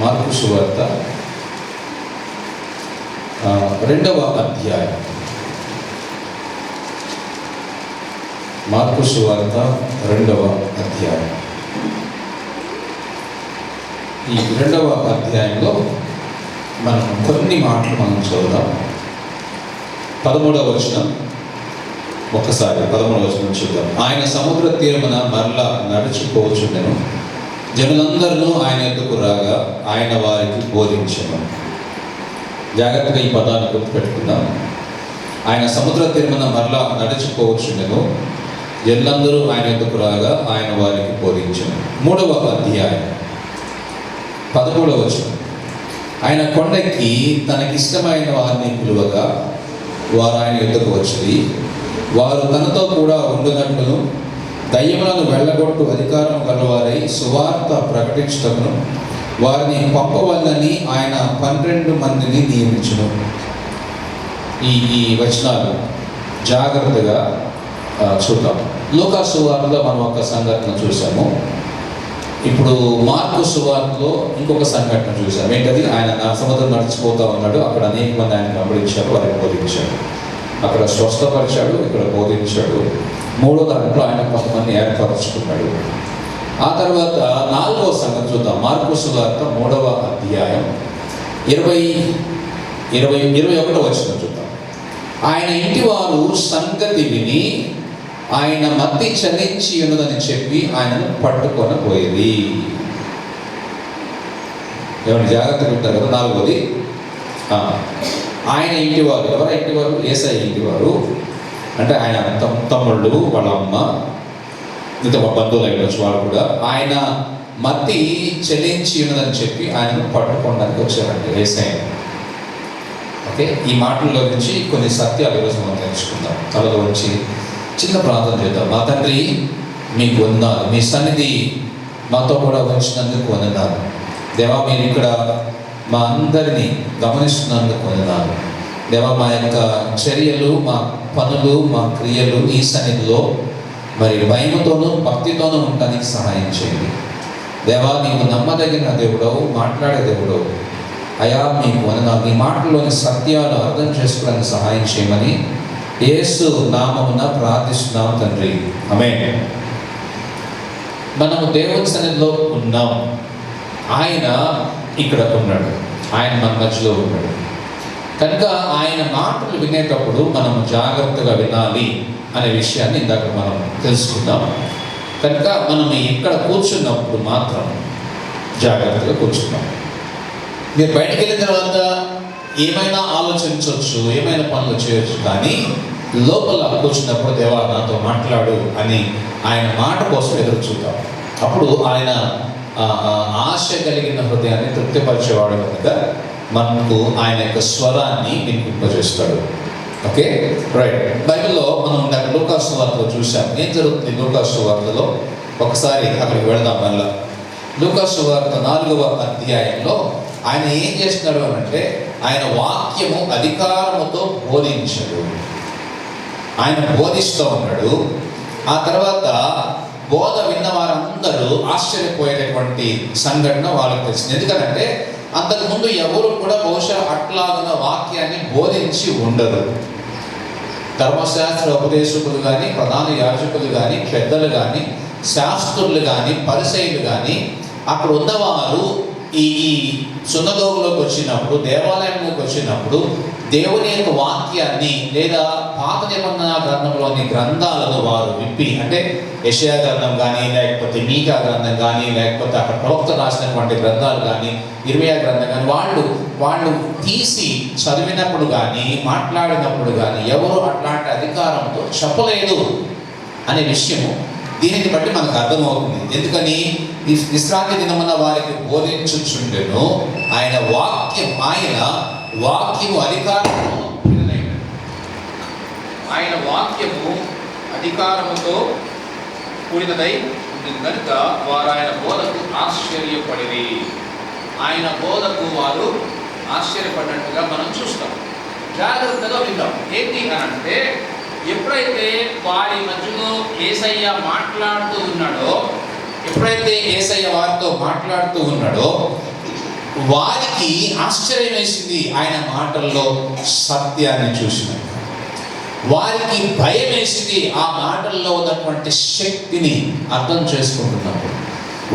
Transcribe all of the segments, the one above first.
Mark సువార్త 2వ అధ్యాయం. మార్కు సువార్త 2వ అధ్యాయం. ఈ 2వ అధ్యాయంలో మనం కొన్ని మాటలు మనం చదువుదాం. 13వ వచనం ఒక్కసారి 13వ వచనం చూద్దాం. ఆయన సముద్ర తీరమున మరలా నడుచుకోవచ్చుండెను. జనులందరూ ఆయన ఎద్దుకు రాగా ఆయన వారికి బోధించెను. జాగ్రత్తగా ఈ పదాన్ని గుర్తుపెట్టుకుందాం. ఆయన సముద్ర తీరమున మరలా నడుచుకోవచ్చుండెను. జనులందరూ ఆయన ఎద్దుకు రాగా ఆయన వారికి బోధించెను. 3వ అధ్యాయం 13వ వచనం. ఆయన కొండకి తనకిష్టమైన వారిని పిలువగా వారు ఆయన ఎద్దుకు వచ్చి వారు తనతో కూడా ఉండునట్లును దయ్యములను వెళ్ళగొట్టు అధికారం గలవారై సువార్త ప్రకటించటమును వారిని పంపవల్లని ఆయన 12 మందిని నియమించును. ఈ వచనాలు జాగ్రత్తగా చూద్దాం. లూకా సువార్తలో మనం ఒక సంఘటన చూసాము. ఇప్పుడు మార్కు సువార్తలో ఇంకొక సంఘటన చూసాము. ఏంటది? ఆయన సముద్రం నడిచిపోతూ ఉన్నాడు. అక్కడ అనేక మంది ఆయన గమనించారు, వారికి బోధించాడు. అక్కడ స్వస్థపరిచాడు, ఇక్కడ బోధించాడు. 3వ దాంట్లో ఆయన కొంతమంది ఏర్పరచుకున్నాడు. ఆ తర్వాత 4వ సంగతి చూద్దాం. మార్కు సువార్త 3వ అధ్యాయం 21వ వచనం చూద్దాం. ఆయన ఇంటి వారు సంగతి విని ఆయన మత్తి చలించి ఉన్నదని చెప్పి ఆయనను పట్టుకొని పోయేది. ఏమన్నా జాగ్రత్తగా ఉంటారు కదా. 4వది, ఆయన ఇంటివారు. ఎవరు ఇంటివారు? యేసయ్య ఇంటివారు. అంటే ఆయన తమ్ముళ్ళు, వాళ్ళ అమ్మ, ఇంత బంధువులు అయినచ్చు వాళ్ళు కూడా ఆయన మత్తి చెల్లించి ఉన్నదని చెప్పి ఆయనను పట్టుకోవడానికి వచ్చారండి యేసయ్య. ఓకే, ఈ మాటల్లో నుంచి కొన్ని సత్యాలు ఈరోజు మనం తెలుసుకుందాం. తలలో నుంచి చిన్న ప్రార్థన చేద్దాం. మా తండ్రి, మీకు వందనాలు. మీ సన్నిధి మాతో కూడా వచ్చినందుకు వందనాలు. దేవా, మీరు ఇక్కడ మా అందరినీ గమనిస్తున్నందుకు వందనాలు. దేవా, మా యొక్క చర్యలు, మా పనులు, మా క్రియలు ఈ సన్నిధిలో మరి భయముతోనూ భక్తితోనూ ఉండడానికి సహాయం చేయండి. దేవా, నీవు నమ్మదగిన దేవుడవు, మాట్లాడే దేవుడవు. అయా, మీకు వందనాలు. ఈ మాటల్లోని సత్యాలు అర్థం చేసుకోవడానికి సహాయం చేయమని యేసు నామమున ప్రార్థిస్తున్నాం తండ్రి. ఆమేన్. మనము దేవుని సన్నిధిలో ఉన్నాం. ఆయన ఇక్కడ ఉన్నాడు. ఆయన మన మధ్యలో ఉన్నాడు. కనుక ఆయన మాటలు వినేటప్పుడు మనం జాగ్రత్తగా వినాలి అనే విషయాన్ని ఇందాక మనం తెలుసుకుందాం. కనుక మనం ఇక్కడ కూర్చున్నప్పుడు మాత్రం జాగ్రత్తగా కూర్చున్నాం. మీరు బయటికి వెళ్ళిన తర్వాత ఏమైనా ఆలోచించవచ్చు, ఏమైనా పనులు చేయొచ్చు, కానీ లోపల కూర్చున్నప్పుడు దేవా నాతో మాట్లాడు అని ఆయన మాట కోసం ఎదురు చూద్దాం. అప్పుడు ఆయన ఆశ కలిగిన హృదయాన్ని తృప్తిపరిచేవాడు కనుక మనకు ఆయన యొక్క స్వరాన్ని వినిపింపజేస్తాడు. Okay, right. బైబిల్లో మనం ఇందాక లూకా సువార్తలో చూసాం. ఏం జరుగుతుంది లూకా సువార్తలో? ఒకసారి అక్కడికి వెళదాం. మళ్ళా లూకా సువార్త 4వ అధ్యాయంలో ఆయన ఏం చేస్తున్నాడు అంటే ఆయన వాక్యము అధికారముతో బోధించాడు. ఆయన బోధిస్తూ ఉన్నాడు. ఆ తర్వాత బోధ విన్న వారందరూ ఆశ్చర్యపోయేటటువంటి సంఘటన వాళ్ళకి తెలిసింది. ఎందుకంటే అంతకుముందు ఎవరు కూడా బహుశా అట్లాగున్న వాక్యాన్ని బోధించి ఉండరు. ధర్మశాస్త్ర ఉపదేశకులు కానీ, ప్రధాన యాజకులు కానీ, పెద్దలు కానీ, శాస్త్రులు కానీ, పరిసయ్యులు కానీ అక్కడ ఉన్నవారు ఈ సున్నగోగులోకి వచ్చినప్పుడు, దేవాలయంలోకి వచ్చినప్పుడు దేవుని యొక్క వాక్యాన్ని లేదా పాత నిబంధన గ్రంథంలోని గ్రంథాలను వారు విప్పి, అంటే యెషయా గ్రంథం కానీ, లేకపోతే మీకా గ్రంథం కానీ, లేకపోతే అక్కడ ప్రవక్త రాసినటువంటి గ్రంథాలు కానీ, ఇర్మీయా గ్రంథం కానీ వాళ్ళు తీసి చదివినప్పుడు కానీ, మాట్లాడినప్పుడు కానీ ఎవరు అట్లాంటి అధికారంతో చెప్పలేదు అనే విషయము దీనిని బట్టి మనకు అర్థమవుతుంది. ఎందుకని? విశ్రాంతి దినమున వారికి బోధించుచుండెను. ఆయన వాక్యము అధికారముతో కూడినదై ఉంటుంది కనుక వారు ఆయన బోధకు ఆశ్చర్యపడిరి. ఆయన బోధకు వారు ఆశ్చర్యపడినట్టుగా మనం చూస్తాం. జాగ్రత్తగా విందాం. ఏంటి అని అంటే, ఎప్పుడైతే వారి మధ్యలో యేసయ్య మాట్లాడుతూ ఉన్నాడో, ఎప్పుడైతే యేసయ్య వారితో మాట్లాడుతూ ఉన్నాడో, వారికి ఆశ్చర్యం వేసింది ఆయన మాటల్లో సత్యాన్ని చూసినాక. వారికి భయం వేసింది ఆ మాటల్లో ఉన్నటువంటి శక్తిని అర్థం చేసుకుంటున్నప్పుడు.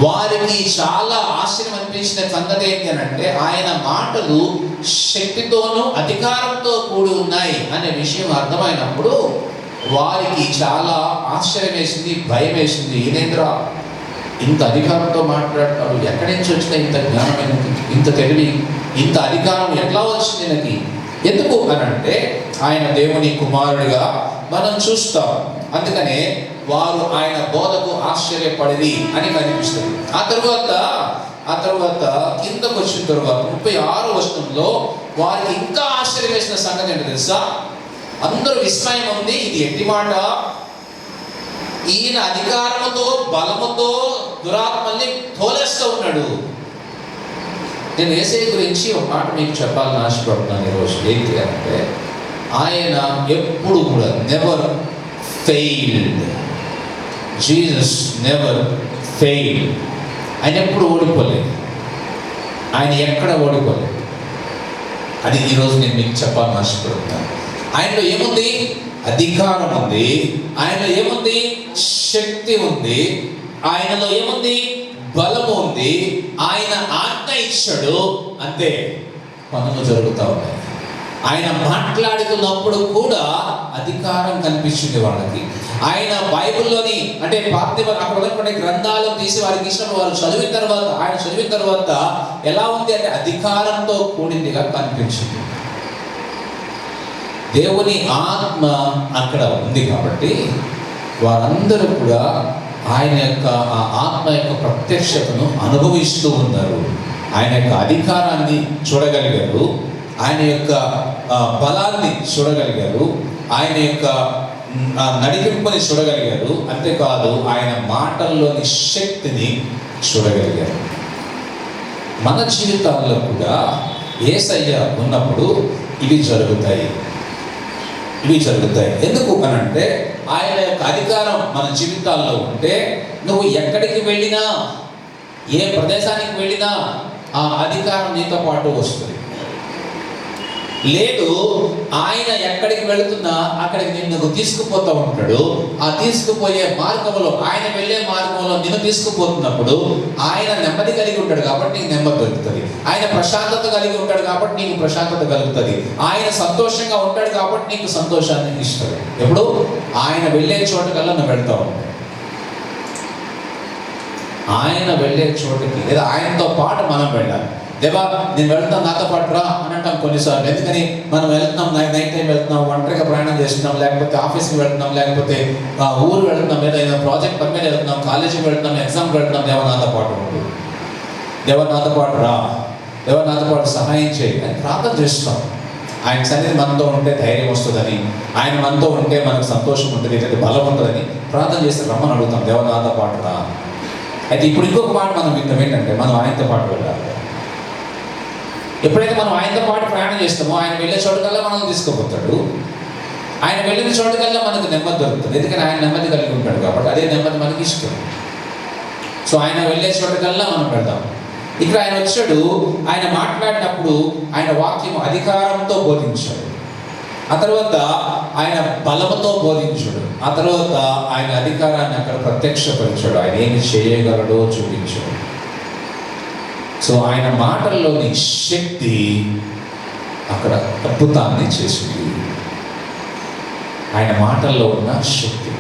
వారికి చాలా ఆశ్చర్యం అనిపించిన సంగతి ఏంటి అని అంటే, ఆయన మాటలు శక్తితోనూ అధికారంతో కూడి ఉన్నాయి అనే విషయం అర్థమైనప్పుడు వారికి చాలా ఆశ్చర్యం వేసింది, భయం వేసింది. ఇదేంద్రా ఇంత అధికారంతో మాట్లాడతాడు, ఎక్కడి నుంచి వచ్చిన ఇంత జ్ఞానం, ఇంత తెలివి, ఇంత అధికారం ఎట్లా వచ్చింది నాకు? ఎందుకు అని అంటే ఆయన దేవుని కుమారుడిగా మనం చూస్తాం. అందుకనే వారు ఆయన బోధకు ఆశ్చర్యపడేది అని కనిపిస్తుంది. ఆ తర్వాత కిందకు వచ్చిన తర్వాత 36వ వచనంలో వారికి ఇంకా ఆశ్చర్యం వేసిన సంగతి ఏంటో తెలుసా? అందరూ విస్మయం ఉంది. ఇది ఎట్టి మాట, ఈయన అధికారముతో బలముతో దురాత్మల్ని తోలేస్తూ ఉన్నాడు. నేను యేసయ్య గురించి ఒక మాట మీకు చెప్పాలని ఆశపడుతున్నాను ఈరోజు. ఏంటి అంటే, ఆయన ఎప్పుడు కూడా never failed. Jesus never failed. ఆయన ఎప్పుడు ఓడిపోలేదు. ఆయన ఎక్కడ ఓడిపోలేదు. అది ఈరోజు నేను మీకు చెప్పాలని ఆశపడుతున్నాను. ఆయనలో ఏముంది? అధికారం ఉంది. ఆయనలో ఏముంది? శక్తి ఉంది. ఆయనలో ఏముంది? బలము ఉంది. ఆయన ఆజ్ఞ ఇచ్చాడు, అంతే పనులు జరుగుతూ ఉన్నాయి. ఆయన మాట్లాడుతున్నప్పుడు కూడా అధికారం కనిపించింది వాళ్ళకి. ఆయన బైబిల్లోని అంటే అక్కడ ఉన్నటువంటి గ్రంథాలను తీసి వారికి ఇచ్చినప్పుడు వారు ఆయన చదివిన తర్వాత ఎలా ఉంది అంటే అధికారంతో కూడిందిగా కనిపించింది. దేవుని ఆత్మ అక్కడ ఉంది కాబట్టి వారందరూ కూడా ఆయన యొక్క ఆ ఆత్మ యొక్క ప్రత్యక్షతను అనుభవిస్తూ ఉన్నారు. ఆయన యొక్క అధికారాన్ని చూడగలిగారు, ఆయన యొక్క బలాన్ని చూడగలిగారు, ఆయన యొక్క నడిపింపుని చూడగలిగారు. అంతేకాదు ఆయన మాటల్లోని శక్తిని చూడగలిగారు. మన జీవితాల్లో కూడా యేసయ్య ఉన్నప్పుడు ఇవి జరుగుతాయి. ఎందుకు అనంటే ఆయన యొక్క అధికారం మన జీవితాల్లో ఉంటే నువ్వు ఎక్కడికి వెళ్ళినా, ఏ ప్రదేశానికి వెళ్ళినా ఆ అధికారం నీతో పాటు వస్తుంది. లేదు, ఆయన ఎక్కడికి వెళుతున్నా అక్కడికి నిన్ను తీసుకుపోతూ ఉంటాడు. ఆ తీసుకుపోయే మార్గంలో, ఆయన వెళ్ళే మార్గంలో నిన్ను తీసుకుపోతున్నప్పుడు ఆయన నెమ్మది కలిగి ఉంటాడు కాబట్టి నీకు నెమ్మది దొరుకుతుంది. ఆయన ప్రశాంతత కలిగి ఉంటాడు కాబట్టి నీకు ప్రశాంతత కలుగుతుంది. ఆయన సంతోషంగా ఉంటాడు కాబట్టి నీకు సంతోషాన్ని ఇస్తాడు. ఎప్పుడు ఆయన వెళ్ళే చోటకల్లా నువ్వు వెళ్తావు. ఆయన వెళ్ళే చోటుకి లేదా ఆయనతో పాటు మనం వెళ్ళాలి. దేవా నేను వెళ్తాను, నాతో పాటు రా అని అంటాం కొన్నిసార్లు. ఎందుకని మనం వెళ్తున్నాం, నైట్ టైం వెళ్తున్నాం, ఒంటరిగా ప్రయాణం చేస్తున్నాం, లేకపోతే ఆఫీస్కి వెళ్తున్నాం, లేకపోతే ఊరు వెళ్తున్నాం, లేదా ఏదైనా ప్రాజెక్ట్ పని మీద వెళ్తున్నాం, కాలేజీకి వెళ్తున్నాం, ఎగ్జామ్కి వెళ్తున్నాం. దేవా నాతో పాటు ఉండు, దేవా నాతో పాటు రా, దేవా నాతో పాటు సహాయం చేయి అని ప్రార్థన చేస్తాం. ఆయన సన్నిధి మనతో ఉంటే ధైర్యం వస్తుందని, ఆయన మనతో ఉంటే మనకు సంతోషం ఉంటుంది, లేదంటే బలం ఉంటుందని ప్రార్థన చేస్తే రమ్మని అడుగుతాం, దేవా నాతో పాటు రా. అయితే ఇప్పుడు ఇంకొక మాట మనం వింటాం ఏంటంటే, మనం ఆయనతో పాటు వెళ్ళాలి. ఎప్పుడైతే మనం ఆయనతో పాటు ప్రయాణం చేస్తామో ఆయన వెళ్ళే చోటుకల్లా మనం తీసుకుపోతాడు. ఆయన వెళ్ళిన చోటుకల్లా మనకు నెమ్మది దొరుకుతుంది. ఎందుకని ఆయన నెమ్మది కలిగి ఉంటాడు కాబట్టి అదే నెమ్మది మనకి ఇష్టం. సో ఆయన వెళ్ళే చోటుకల్లా మనం వెళ్తాం. ఇక్కడ ఆయన వచ్చాడు, ఆయన మాట్లాడినప్పుడు ఆయన వాక్యం అధికారంతో బోధించాడు. ఆ తర్వాత ఆయన బలముతో బోధించాడు. ఆ తర్వాత ఆయన అధికారాన్ని అక్కడ ప్రత్యక్షపరిచాడు. ఆయన ఏమి చేయగలడో చూపించాడు. సో ఆయన మాటల్లోని శక్తి అక్కడ అద్భుతాన్ని చేసింది. ఆయన మాటల్లో ఉన్న శక్తి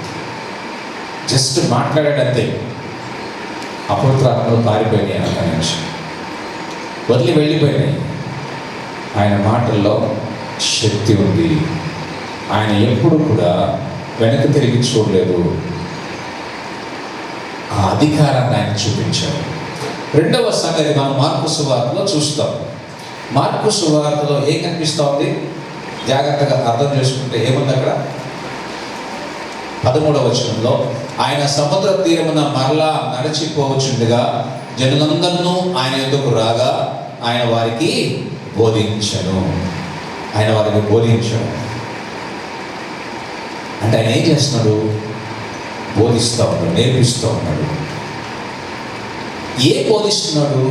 జస్ట్ మాట్లాడాడంతే, అపవిత్రాత్మలు పారిపోయినాయి, అక్కడి నుంచి వదిలి వెళ్ళిపోయినాయి. ఆయన మాటల్లో శక్తి ఉంది. ఆయన ఎప్పుడు కూడా వెనక్కి తిరిగి చూడలేదు. ఆ అధికారాన్ని ఆయన చూపించాడు. రెండవ సంగతి మనం మార్కు సువార్తలో చూస్తాం. మార్కు సువార్తలో ఏం కనిపిస్తూ ఉంది? జాగ్రత్తగా అర్థం చేసుకుంటే ఏముంది అక్కడ? 13వ వచనంలో ఆయన సముద్ర తీరమున మరలా నడిచిపోవచ్చుండగా జనులందరూ ఆయన ఎదుకు రాగా ఆయన వారికి బోధించను. అంటే ఆయన ఏం చేస్తున్నాడు? బోధిస్తూ ఉన్నాడు, నేర్పిస్తూ ఉన్నాడు. ఏ బోధిస్తున్నాడు?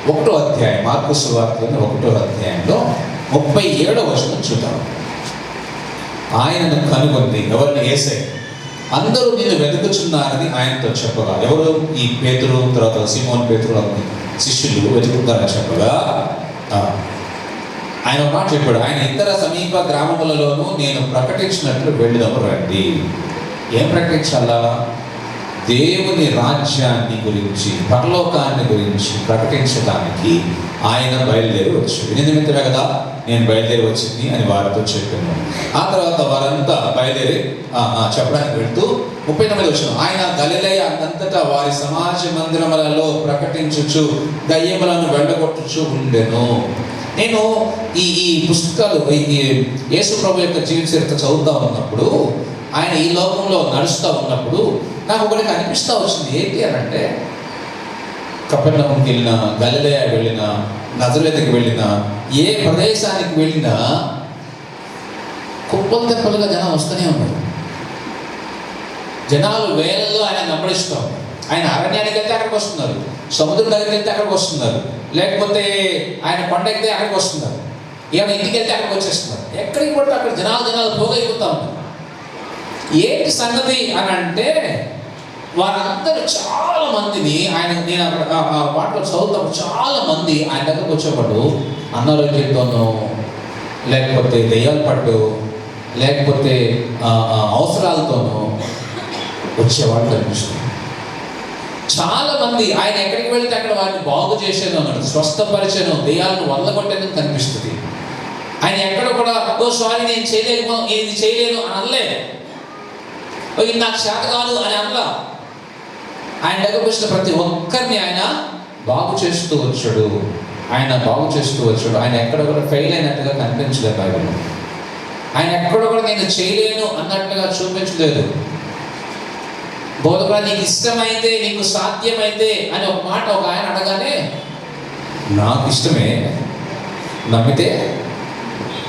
1వ అధ్యాయం, మార్కు సువార్తలోని 1వ అధ్యాయంలో 37వ వచనం చూద్దాం. ఆయనను కనుగొంది, ఎవరిని? యేసయ్య. అందరూ నిన్ను వెతుకుచున్నారని ఆయనతో చెప్పగా, ఎవరు? ఈ పేతురు, తర్వాత సీమోన్ పేతురు శిష్యులు వెతుకుతారని చెప్పగా ఆయన ఒక మాట చెప్పాడు, ఆయన ఇతర సమీప గ్రామములలోనూ నేను ప్రకటించినట్లు వెళ్ళిదము రండి. ఏం ప్రకటించాలా? దేవుని రాజ్యాన్ని గురించి, పరలోకాన్ని గురించి ప్రకటించడానికి ఆయన బయలుదేరి వచ్చాడు. ఇది నిమిత్తమే కదా నేను బయలుదేరి వచ్చింది అని వారితో చెప్పాను. ఆ తర్వాత వారంతా బయలుదేరి చెప్పడానికి వెళ్తూ 39వ వచనం, ఆయన గలిలయ అంతటా వారి సమాజ మందిరములలో ప్రకటించుచు దయ్యములను వెళ్ళగొట్టుచు ఉండెను. నేను ఈ పుస్తకాలు, ఈ యేసు ప్రభు యొక్క జీవిత చరిత్ర చదువుతూ ఉన్నప్పుడు, ఆయన ఈ లోకంలో నడుస్తూ ఉన్నప్పుడు నాకు ఒకటి అనిపిస్తూ వచ్చింది. ఏంటి అని అంటే, కపెర్నహూముకి వెళ్ళినా, గలిలయ వెళ్ళినా, నజరేతుకి వెళ్ళినా, ఏ ప్రదేశానికి వెళ్ళినా కుప్పలు తెప్పలుగా జనం వస్తూనే ఉన్నారు. జనాలు వేలల్లో ఆయన వెంబడిస్తాం. ఆయన అరణ్యానికి వెళ్తే అక్కడికి వస్తున్నారు, సముద్రం దగ్గరికి వెళ్తే అక్కడికి వస్తున్నారు, లేకపోతే ఆయన కొండ ఎక్కితే అక్కడికి వస్తున్నారు, ఏమైనా ఇంటికి వెళ్తే అక్కడికి వచ్చేస్తున్నారు. ఎక్కడికి పడితే అక్కడ జనాలు పోగైపోతూ ఉన్నారు. ఏంటి సంగతి అని అంటే, వారందరూ చాలా మందిని నేను అక్కడ వాటిలో చదువుతాను, చాలా మంది ఆయన దగ్గరకు వచ్చేవాడు అనారోగ్యంతోనూ, లేకపోతే దెయ్యాల పట్టు, లేకపోతే అవసరాలతోనూ వచ్చేవాడు కనిపిస్తుంది. చాలా మంది ఆయన ఎక్కడికి వెళ్తే అక్కడ వారిని బాగు చేసేది అన్నాడు, స్వస్థపరిచాను, దెయ్యాలను వదలగొట్టేదని కనిపిస్తుంది. ఆయన ఎక్కడ కూడా సారీ నేను చేయలేను, ఇది చేయలేను అని అనలేదు, ఇది నాకు చేత కాదు అని అనలా. ఆయన దగ్గరకు వచ్చిన ప్రతి ఒక్కరిని ఆయన బాగు చేస్తూ వచ్చాడు. ఆయన ఎక్కడ కూడా ఫెయిల్ అయినట్టుగా కనిపించలేదు బైబిల్లో. ఆయన ఎక్కడ కూడా నేను చేయలేను అన్నట్టుగా చూపించలేదు. బోధకుడా, నీకు ఇష్టమైతే, నీకు సాధ్యమైతే అని ఒక మాట ఒక ఆయన అడగానే, నాకు ఇష్టమే, నమ్మితే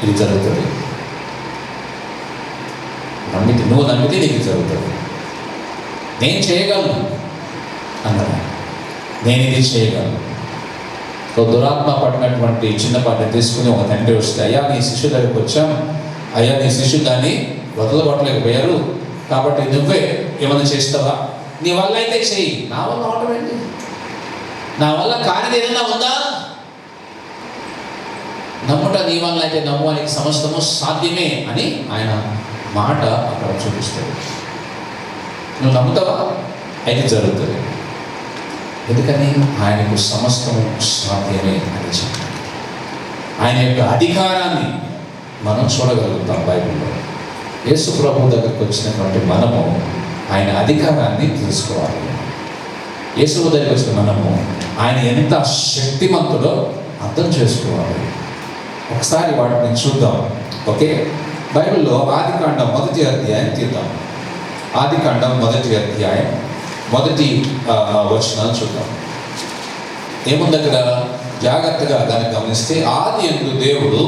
ఇది జరుగుతుంది, నువ్వు నమ్మితే నీకు జరుగుతుంది, నేను చేయగలను అన్నాడు. నేను ఇది చేయగలను. దురాత్మ పడినటువంటి చిన్నపాటిని తీసుకుని ఒక తండ్రి వస్తే, అయ్యా నీ శిష్యు దగ్గరికి వచ్చాం, అయ్యా నీ శిష్యు దాన్ని వదలగొట్టలేకపోయారు, కాబట్టి నువ్వే ఏమైనా చేస్తావా? నీ వల్ల అయితే చెయ్యి. నా వల్ల అవటం ఏంటి? నా వల్ల కానిది ఏదైనా ఉందా? నమ్ముట నీ వల్ల అయితే నమ్మువానికి సమస్తము సాధ్యమే అని ఆయన మాట అక్కడ చూపిస్తాడు. నువ్వు నమ్ముతావా? అయితే జరుగుతుంది. ఎందుకని? ఆయనకు సమస్తము సాధ్యమే అని చెప్పాడు. ఆయన యొక్క అధికారాన్ని మనం చూడగలుగుతాం బైబిల్లో. యేసు ప్రభు దగ్గరికి వచ్చినటువంటి మనము ఆయన అధికారాన్ని తెలుసుకోవాలి. యేసు దగ్గరికి వచ్చిన మనము ఆయన ఎంత శక్తిమంతుడో అర్థం చేసుకోవాలి. ఒకసారి వాటిని చూద్దాం. ఓకే, బైబిల్లో ఆదికాండం 1వ అధ్యాయం తీద్దాం. ఆదికాండం 1వ అధ్యాయం 1వ వచనాలు చూద్దాం. ఏముంది అక్కడ? జాగ్రత్తగా దాన్ని గమనిస్తే, ఆది యందు దేవుడు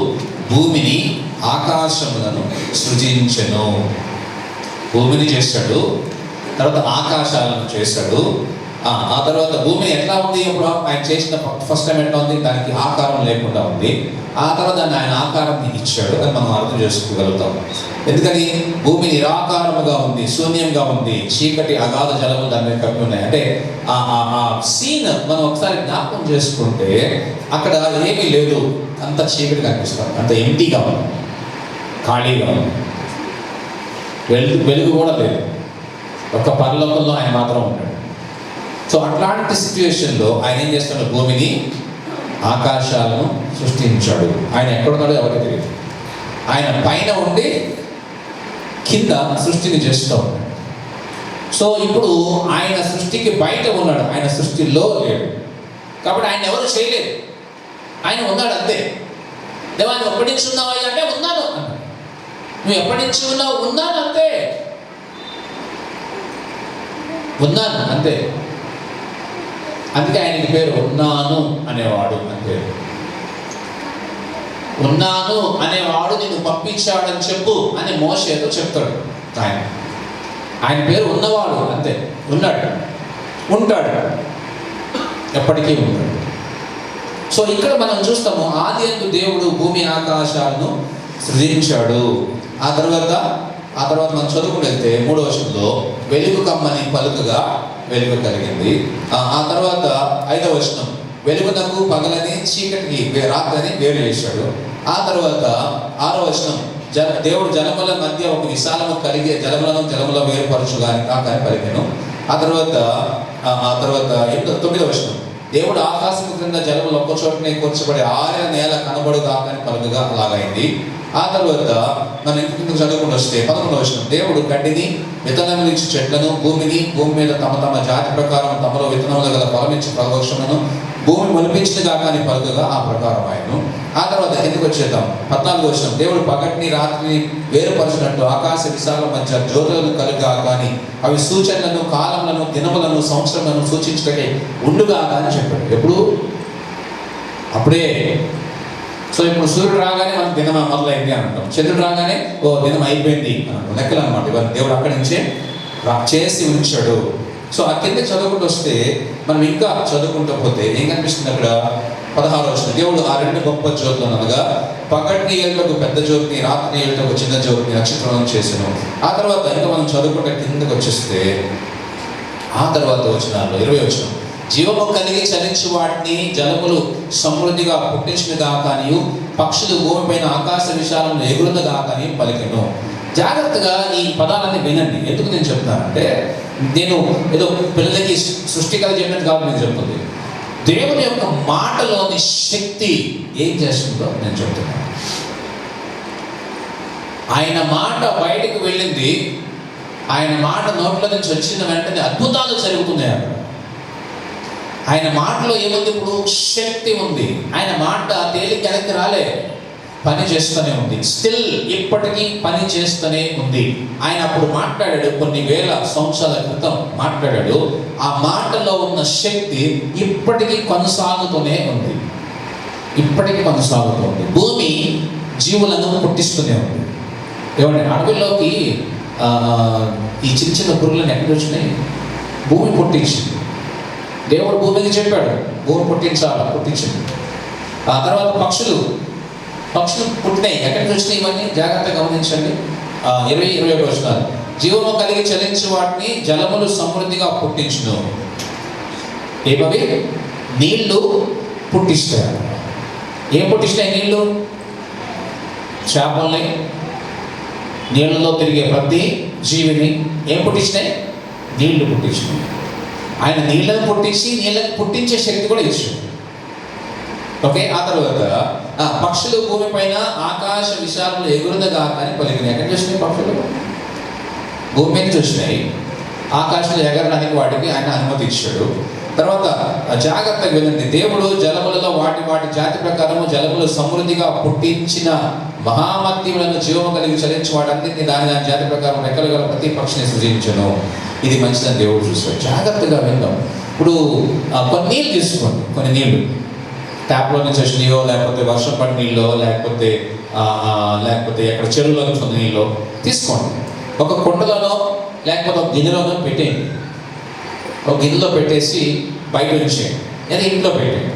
భూమిని ఆకాశములను సృజించెను. భూమిని చేశాడు, తర్వాత ఆకాశాలను చేశాడు. ఆ తర్వాత భూమిని ఎట్లా ఉంది? అప్పుడు ఆయన చేసిన ఫస్ట్ టైం ఎట్లా ఉంది? దానికి ఆకారం లేకుండా ఉంది. ఆ తర్వాత దాన్ని ఆయన ఆకారాన్ని ఇచ్చాడు అని మనం అర్థం చేసుకోగలుగుతాం. ఎందుకని? భూమి నిరాకారముగా ఉంది, శూన్యంగా ఉంది, చీకటి అగాధ జలములు దాని మీద కప్పి ఉన్నాయి. అంటే ఆ సీన్ మనం ఒకసారి జ్ఞాపకం చేసుకుంటే, అక్కడ ఏమీ లేదు, అంత చీకటి కనిపిస్తుంది, అంత ఎంటీగా ఉంది, ఖాళీగా ఉంది, వెలుగు కూడా లేదు, ఒక పరలోకంలో ఆయన మాత్రం ఉన్నాడు. సో అట్లాంటి సిచ్యువేషన్లో ఆయన ఏం చేస్తున్నాడు? భూమిని ఆకాశాలను సృష్టించాడు. ఆయన ఎక్కడున్నాడో ఎవరికి తెలియదు. ఆయన పైన ఉండి కింద సృష్టిని చేస్తూ ఉన్నాడు. సో ఇప్పుడు ఆయన సృష్టికి బయట ఉన్నాడు, ఆయన సృష్టిలో లేడు. కాబట్టి ఆయన ఎవరు చేయలేదు, ఆయన ఉన్నాడు అంతే. దేవా నువ్వు ఎప్పటి నుంచి ఉన్నావా అంటే ఉన్నాను అన్నాడు. నువ్వు ఎప్పటి నుంచి ఉన్నావు? ఉన్నాను అంతే, ఉన్నాను అంతే. అందుకే ఆయనకి పేరు ఉన్నాను అనేవాడు అని పేరు. ఉన్నాను అనేవాడు నిన్ను పంపించాడని చెప్పు అని మోషేతో చెప్తాడు. ఆయన పేరు ఉన్నవాడు అంతే. ఉన్నాడు, ఉంటాడు, ఎప్పటికీ ఉంటాడు. సో ఇక్కడ మనం చూస్తాము, ఆది యందు దేవుడు భూమి ఆకాశాలను సృజించాడు. ఆ తర్వాత మనం చదువుకుని వెళ్తే 3వ వచనంలో వెలుగు కమ్మని పలుకగా వెలుగు కలిగింది. ఆ తర్వాత 5వ వచనం వెలుగునకు పగలని చీకటికి రాత్రిని వేరు చేశాడు. ఆ తర్వాత 6వ వచనం దేవుడు జలముల మధ్య ఒక విశాలము కలిగి జలముల వేరుపరచుగాని కాకని పలికెను. ఆ తర్వాత 9వ వచనం దేవుడు ఆకాశం క్రింద జలములు ఒక్క చోటనే కూర్చబడి ఆరిన నేల కనబడు కాకని పలుకగా అలాగైంది. ఆ తర్వాత మనం ఇంకొక చదువుకుంటూ వస్తే 11వ వచనం దేవుడు గడ్డిని విత్తనములు ఇచ్చి చెట్లను భూమి మీద తమ జాతి ప్రకారం తమలో విత్తనములు గల ఫలమిచ్చి ఫలవృక్షములను భూమి మొలిపించిన కాకని పలుకగా ఆ ప్రకారం ఆయను. ఆ తర్వాత కిందకి వచ్చేద్దాం. 14వ వచనం దేవుడు పగటిని రాత్రిని వేరుపరచినట్టు ఆకాశ విశాల మధ్య జ్యోతులను కలుగా కానీ అవి సూచనలను కాలములను దినములను సంవత్సరములను సూచించటకే ఉండుగా అని చెప్పాడు. ఎప్పుడు? అప్పుడే. సో ఇప్పుడు సూర్యుడు రాగానే మనకు దినం మొదలైంది అని అంటాం, చంద్రుడు రాగానే ఓ దినం అయిపోయింది అని అంటాం. లెక్కలు అనమాట ఇవన్నీ దేవుడు అక్కడి నుంచే చేసి ఉంచాడు. సో ఆ కింద చదువుకుంటూ వస్తే మనం ఇంకా చదువుకుంటూ పోతే ఏం కనిపిస్తుంది అక్కడ? 16వ వచనం దేవుడు ఆ 2 గొప్ప జ్యోతులను అనగా పగటిని ఏళ్ళకు పెద్ద జ్యోతిని రాత్రి ఏళ్ళకు చిన్న జ్యోతిని నక్షత్రాలను చేసాను. ఆ తర్వాత ఇంకా మనం చదువుకుంటే కిందకు వచ్చేస్తే ఆ తర్వాత వచనాల్లో 20వ వచనం జీవము కలిగి చలించు వాటిని జలములు సమృద్ధిగా పుట్టించినగా కానీ పక్షులు భూమిపైన ఆకాశ విశాలంలో ఎగురుందగా కానీ పలికెను. జాగ్రత్తగా ఈ పదాలన్నీ వినండి. ఎందుకు నేను చెప్తానంటే, నేను ఏదో పిల్లలకి సృష్టి కథ చెప్పినట్టు కాదు నేను చెప్తుంది. దేవుని యొక్క మాటలోని శక్తి ఏం చేస్తుందో నేను చెప్తున్నాను. ఆయన మాట బయటకు వెళ్ళింది, ఆయన మాట నోట్లో నుంచి వచ్చిన వెంటనే అద్భుతాలు జరుగుతున్నాయి అక్కడ. ఆయన మాటలో ఏముంది? ఇప్పుడు శక్తి ఉంది. ఆయన మాట తేలిక వెనక్కి రాలే, పని చేస్తూనే ఉంది. స్టిల్ ఇప్పటికీ పని చేస్తూనే ఉంది. ఆయన అప్పుడు మాట్లాడాడు, కొన్ని వేల సంవత్సరాల క్రితం మాట్లాడాడు. ఆ మాటలో ఉన్న శక్తి ఇప్పటికీ కొనసాగుతూనే ఉంది. ఇప్పటికీ కొనసాగుతుంది. భూమి జీవులను పుట్టిస్తూనే ఉంది. ఏమంటే అడవిలోకి ఈ చిన్న చిన్న పురుగులను ఎక్కడ వచ్చినాయి? భూమి పుట్టించింది. దేవుడు భూమికి చెప్పాడు భూమి పుట్టించింది. ఆ తర్వాత పక్షులు పుట్టినాయి. ఎక్కడికి వచ్చినాయి ఇవన్నీ? జాగ్రత్తగా గమనించండి. 20-21 వచనాలు జీవము కలిగి చలించు వాటిని జలములు సమృద్ధిగా పుట్టించును. ఏమవి? నీళ్లు పుట్టిస్తాయి. ఏం పుట్టిస్తాయి నీళ్లు? చేపల్ని, నీళ్ళలో తిరిగే ప్రతి జీవిని ఏం పుట్టిస్తాయి? నీళ్లు పుట్టించినాయి. ఆయన నీళ్ళను పుట్టించి నీళ్ళని పుట్టించే శక్తి కూడా ఇచ్చాడు. ఓకే. ఆ తర్వాత పక్షులు భూమి పైన ఆకాశ విశాలంలో ఎగురుందగా కానీ పలికినాయి. ఎక్కడ చూసినాయి పక్షులు? భూమి మీద చూసినాయి. ఆకాశంలో ఎగరడానికి వాటికి ఆయన అనుమతి ఇచ్చాడు. తర్వాత జాగ్రత్తగా వినండి. దేవుడు జలములలో వాటి జాతి ప్రకారము జలములు సమృద్ధిగా పుట్టించిన మహామత్యములను జీవము కలిగి చలించి వాటన్నింటినీ దాని జాతి ప్రకారం రెక్కలు గల ప్రతి పక్షిని సృజించను. ఇది మంచిదని దేవుడు చూస్తాడు. జాగ్రత్తగా విందాం. ఇప్పుడు కొన్ని నీళ్ళు తీసుకోండి. కొన్ని నీళ్ళు ట్యాప్లో నుంచి వచ్చినాయో, లేకపోతే వర్షం పడి నీళ్ళో, లేకపోతే ఎక్కడ చెరువులో నుంచి ఉన్న నీళ్ళు తీసుకోండి. ఒక కుండలోనో లేకపోతే ఒక గిన్నెలోనో పెట్టేయండి. ఒక గిన్నెలో పెట్టేసి బయట ఉంచేయండి, లేదా ఇంట్లో పెట్టేయండి.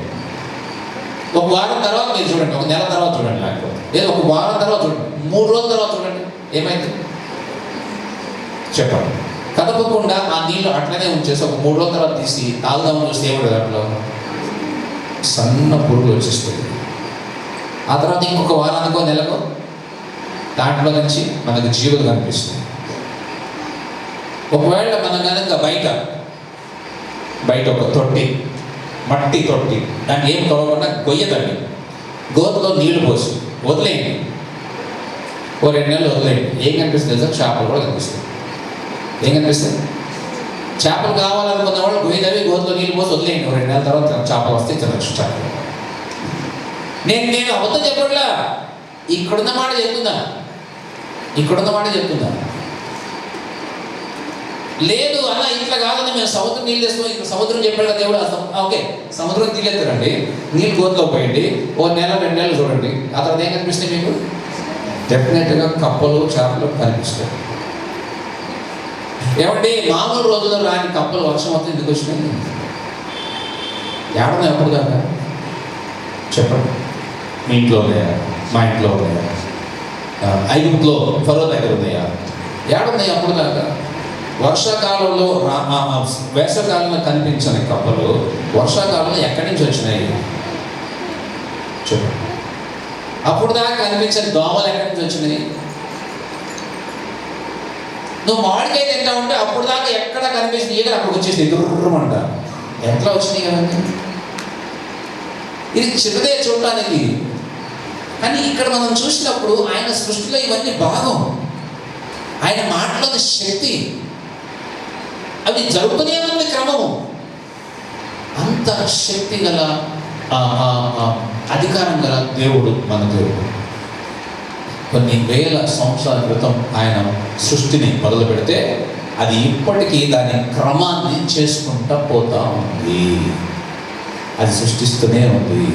ఒక వారం తర్వాత మీరు చూడండి, ఒక నెల తర్వాత చూడండి, లేకపోతే లేదా ఒక వారం తర్వాత చూడండి, 3 రోజుల తర్వాత చూడండి, ఏమైంది చెప్పండి. కదపకుండా ఆ నీళ్ళు అట్లనే ఉంచేసి ఒక 3 రోజుల తర్వాత తీసి తాగుదామని చూస్తే ఏమవుతుంది? అట్లా సన్న పురుగులు వచ్చేస్తుంది. ఆ తర్వాత ఇంకొక వారానికో నెలకో దాంట్లో నుంచి మనకు జీవులు కనిపిస్తుంది. ఒకవేళ మనం కనుక బయట ఒక తొట్టి, మట్టి తొట్టి, దాన్ని ఏం తొలగకుండా గొయ్య తగ్గి గోతులో నీళ్లు పోసి వదిలేయండి. ఓ 2 నెలలు వదిలేయండి. ఏం కనిపిస్తుంది తెలుసా? చేపలు కూడా కనిపిస్తుంది. ఏం కనిపిస్తుంది? చేపలు కావాలనుకున్న వాళ్ళు గొయ్యదవి గోతులో నీళ్ళు పోసి వదిలేయండి. 2 నెలల తర్వాత చేపలు వస్తే తినచ్చు చేపలు. నేను అబద్ధం చెప్పట్లా, ఇక్కడున్న మాట చెప్తుందా? లేదు అన్న ఇట్లా కాదని మేము సముద్రం నీళ్ళు తెస్తాం, ఇక్కడ సముద్రం చెప్పాడు కదా దేవుడు. ఓకే, సముద్రం నీళ్ళెత్తారండి, నీళ్ళు గోతులో పోయండి, 1 నెల 2 నెలలు చూడండి. ఆ తర్వాత ఏం కనిపిస్తాయి మీకు? డెఫినెట్గా కప్పలు చేపలు కనిపిస్తాయి. ఏమంటే మామూలు రోజుల్లో రాని కప్పలు వర్షం మొత్తం ఎందుకు వచ్చినాయి? ఏడన్నా ఎప్పుడు కాక చెప్పండి. మీ ఇంట్లో ఉన్నాయా? మా ఇంట్లో ఉన్నాయా? ఐగుప్తులో ఫరో దగ్గర ఉన్నాయా? ఏడున్నాయి అప్పుడు దాకా? వర్షాకాలంలో వేసవకాలంలో కనిపించని కప్పలు వర్షాకాలంలో ఎక్కడి నుంచి వచ్చినాయి? చెప్పండి. అప్పుడు దాకా కనిపించని దోమలు ఎక్కడి నుంచి వచ్చినాయి? నువ్వు మామిడికాయ తింటా ఉంటే అప్పుడు దాకా ఎక్కడ కనిపించింది ఈగలు అప్పుడు వచ్చేసి ఎదురుమంట. ఎట్లా వచ్చినాయి కదండి? ఇది చిన్నదే చూడటానికి, కానీ ఇక్కడ మనం చూసినప్పుడు ఆయన సృష్టిలో ఇవన్నీ భాగం, ఆయన మాటలోని శక్తి, అవి జరుగుతూనే ఉంది క్రమము. అంత శక్తి గల అధికారం గల దేవుడు మన దేవుడు. కొన్ని వేల సంవత్సరాల క్రితం ఆయన సృష్టిని మొదలు పెడితే అది ఇప్పటికీ దాని క్రమాన్ని చేసుకుంటూ పోతా ఉంది. అది సృష్టిస్తూనే ఉంది.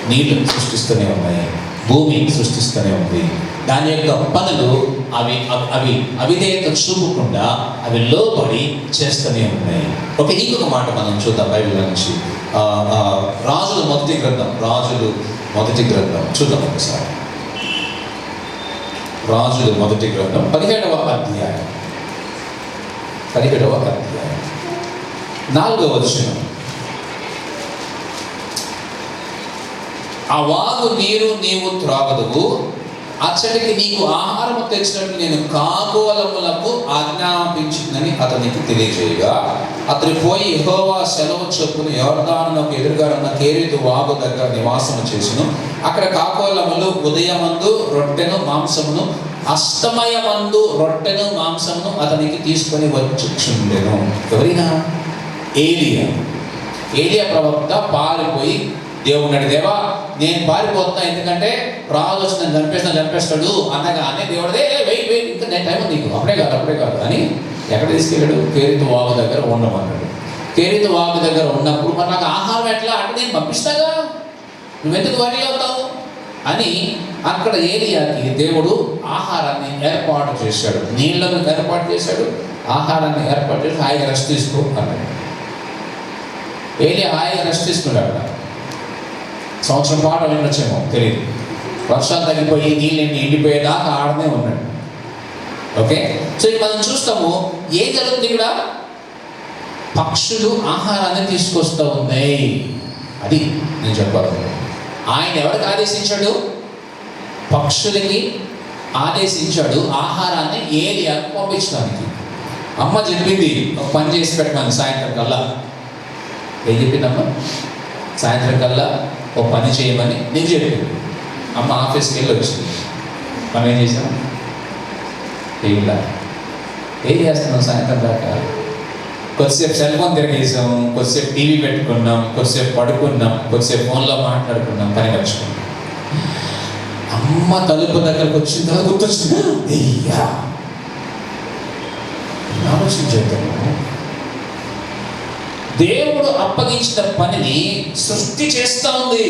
నీళ్లు సృష్టిస్తూనే ఉన్నాయి, భూమి సృష్టిస్తూనే ఉంది. దాని యొక్క పనులు అవి అవి అవిధేయత చూపకుండా అవి లోబడి చేస్తూనే ఉన్నాయి. ఇంకొక మాట మనం చూద్దాం బైబిల్ నుంచి. రాజుల మొదటి గ్రంథం చూద్దాం ఒకసారి. రాజుల మొదటి గ్రంథం 17వ అధ్యాయం 4వ వచనం. ఆ వాగు నీరు నీవు త్రాగదువు, అచ్చటికి నీకు ఆహారము తెచ్చినట్టు నేను కాకోలములకు ఆజ్ఞాపించిందని అతనికి తెలియజేయగా, అతను పోయి యెహోవా సెలవు చొప్పున యొర్దానునకు ఎదురుగా ఉన్న కేరీతు వాగు దగ్గర నివాసము చేసును. అక్కడ కాకోలములు ఉదయమందు రొట్టెను మాంసమును, అస్తమయమందు రొట్టెను మాంసమును అతనికి తీసుకొని వచ్చుచుండెను. ఎవరైనా? ఏలియా ప్రవక్త పారిపోయి దేవుడు దేవా నేను పారిపోతున్నా, ఎందుకంటే రాజు వచ్చి నన్ను చంపేస్తాడు అనగానే దేవుడే వెయిట్ ఇంకా నేను టైం నీకు అప్పుడే కాదు అని ఎక్కడ తీసుకెళ్ళాడు? కేరీతు వాగు దగ్గర ఉండమన్నాడు. కేరీతు వాగు దగ్గర ఉన్నప్పుడు మరి నాకు ఆహారం ఎట్లా అంటే నేను పంపిస్తాగా, నువ్వెందుకు వరి అవుతావు అని అక్కడ ఏలియాకి దేవుడు ఆహారాన్ని ఏర్పాటు చేశాడు, నీళ్లను ఏర్పాటు చేశాడు, ఆహారాన్ని ఏర్పాటు చేసి హాయిగా రెస్ట్ తీసుకో అన్నాడు. ఏలియా హాయిగా రెస్ట్ తీసుకున్నాడు. సంవత్సరం పాటు వెళ్ళొచ్చేమో తెలియదు. వర్షాలు తగ్గిపోయి నీళ్ళని ఎండిపోయేదాకా ఆడనే ఉన్నాడు. సో మనం చూస్తాము ఏం జరుగుతుంది ఇక్కడ? పక్షులు ఆహారాన్ని తీసుకొస్తూ ఉన్నాయి. అది నేను చెప్పాలి. ఆయన ఎవరికి ఆదేశించాడు? పక్షులకి ఆదేశించాడు ఆహారాన్ని ఏలియాకు పంపించడానికి. అమ్మ చెప్పింది ఒక పని చేసి పెట్టమని సాయంత్రం కల్లా. ఏం చెప్పిందమ్మ? సాయంత్రం కల్లా ఒక పని చేయమని నేను చెప్పింది. అమ్మ ఆఫీస్కి వెళ్ళి వచ్చింది. మనం ఏం చేసాం? ఏం చేస్తున్నాం సాయంత్రం దాకా? కొద్దిసేపు సెల్ ఫోన్ తిరిగేసాం, కొద్దిసేపు టీవీ పెట్టుకున్నాం, కొద్దిసేపు పడుకున్నాం, కొద్దిసేపు ఫోన్లో మాట్లాడుకున్నాం, పని మర్చిపోన్నాం. అమ్మ తలుపు దగ్గరకు వచ్చిన తర్వాత గుర్తొచ్చింది, అయ్యా ఆలోచించేద్దాము. దేవుడు అప్పగించిన పనిని సృష్టి చేస్తూ ఉంది.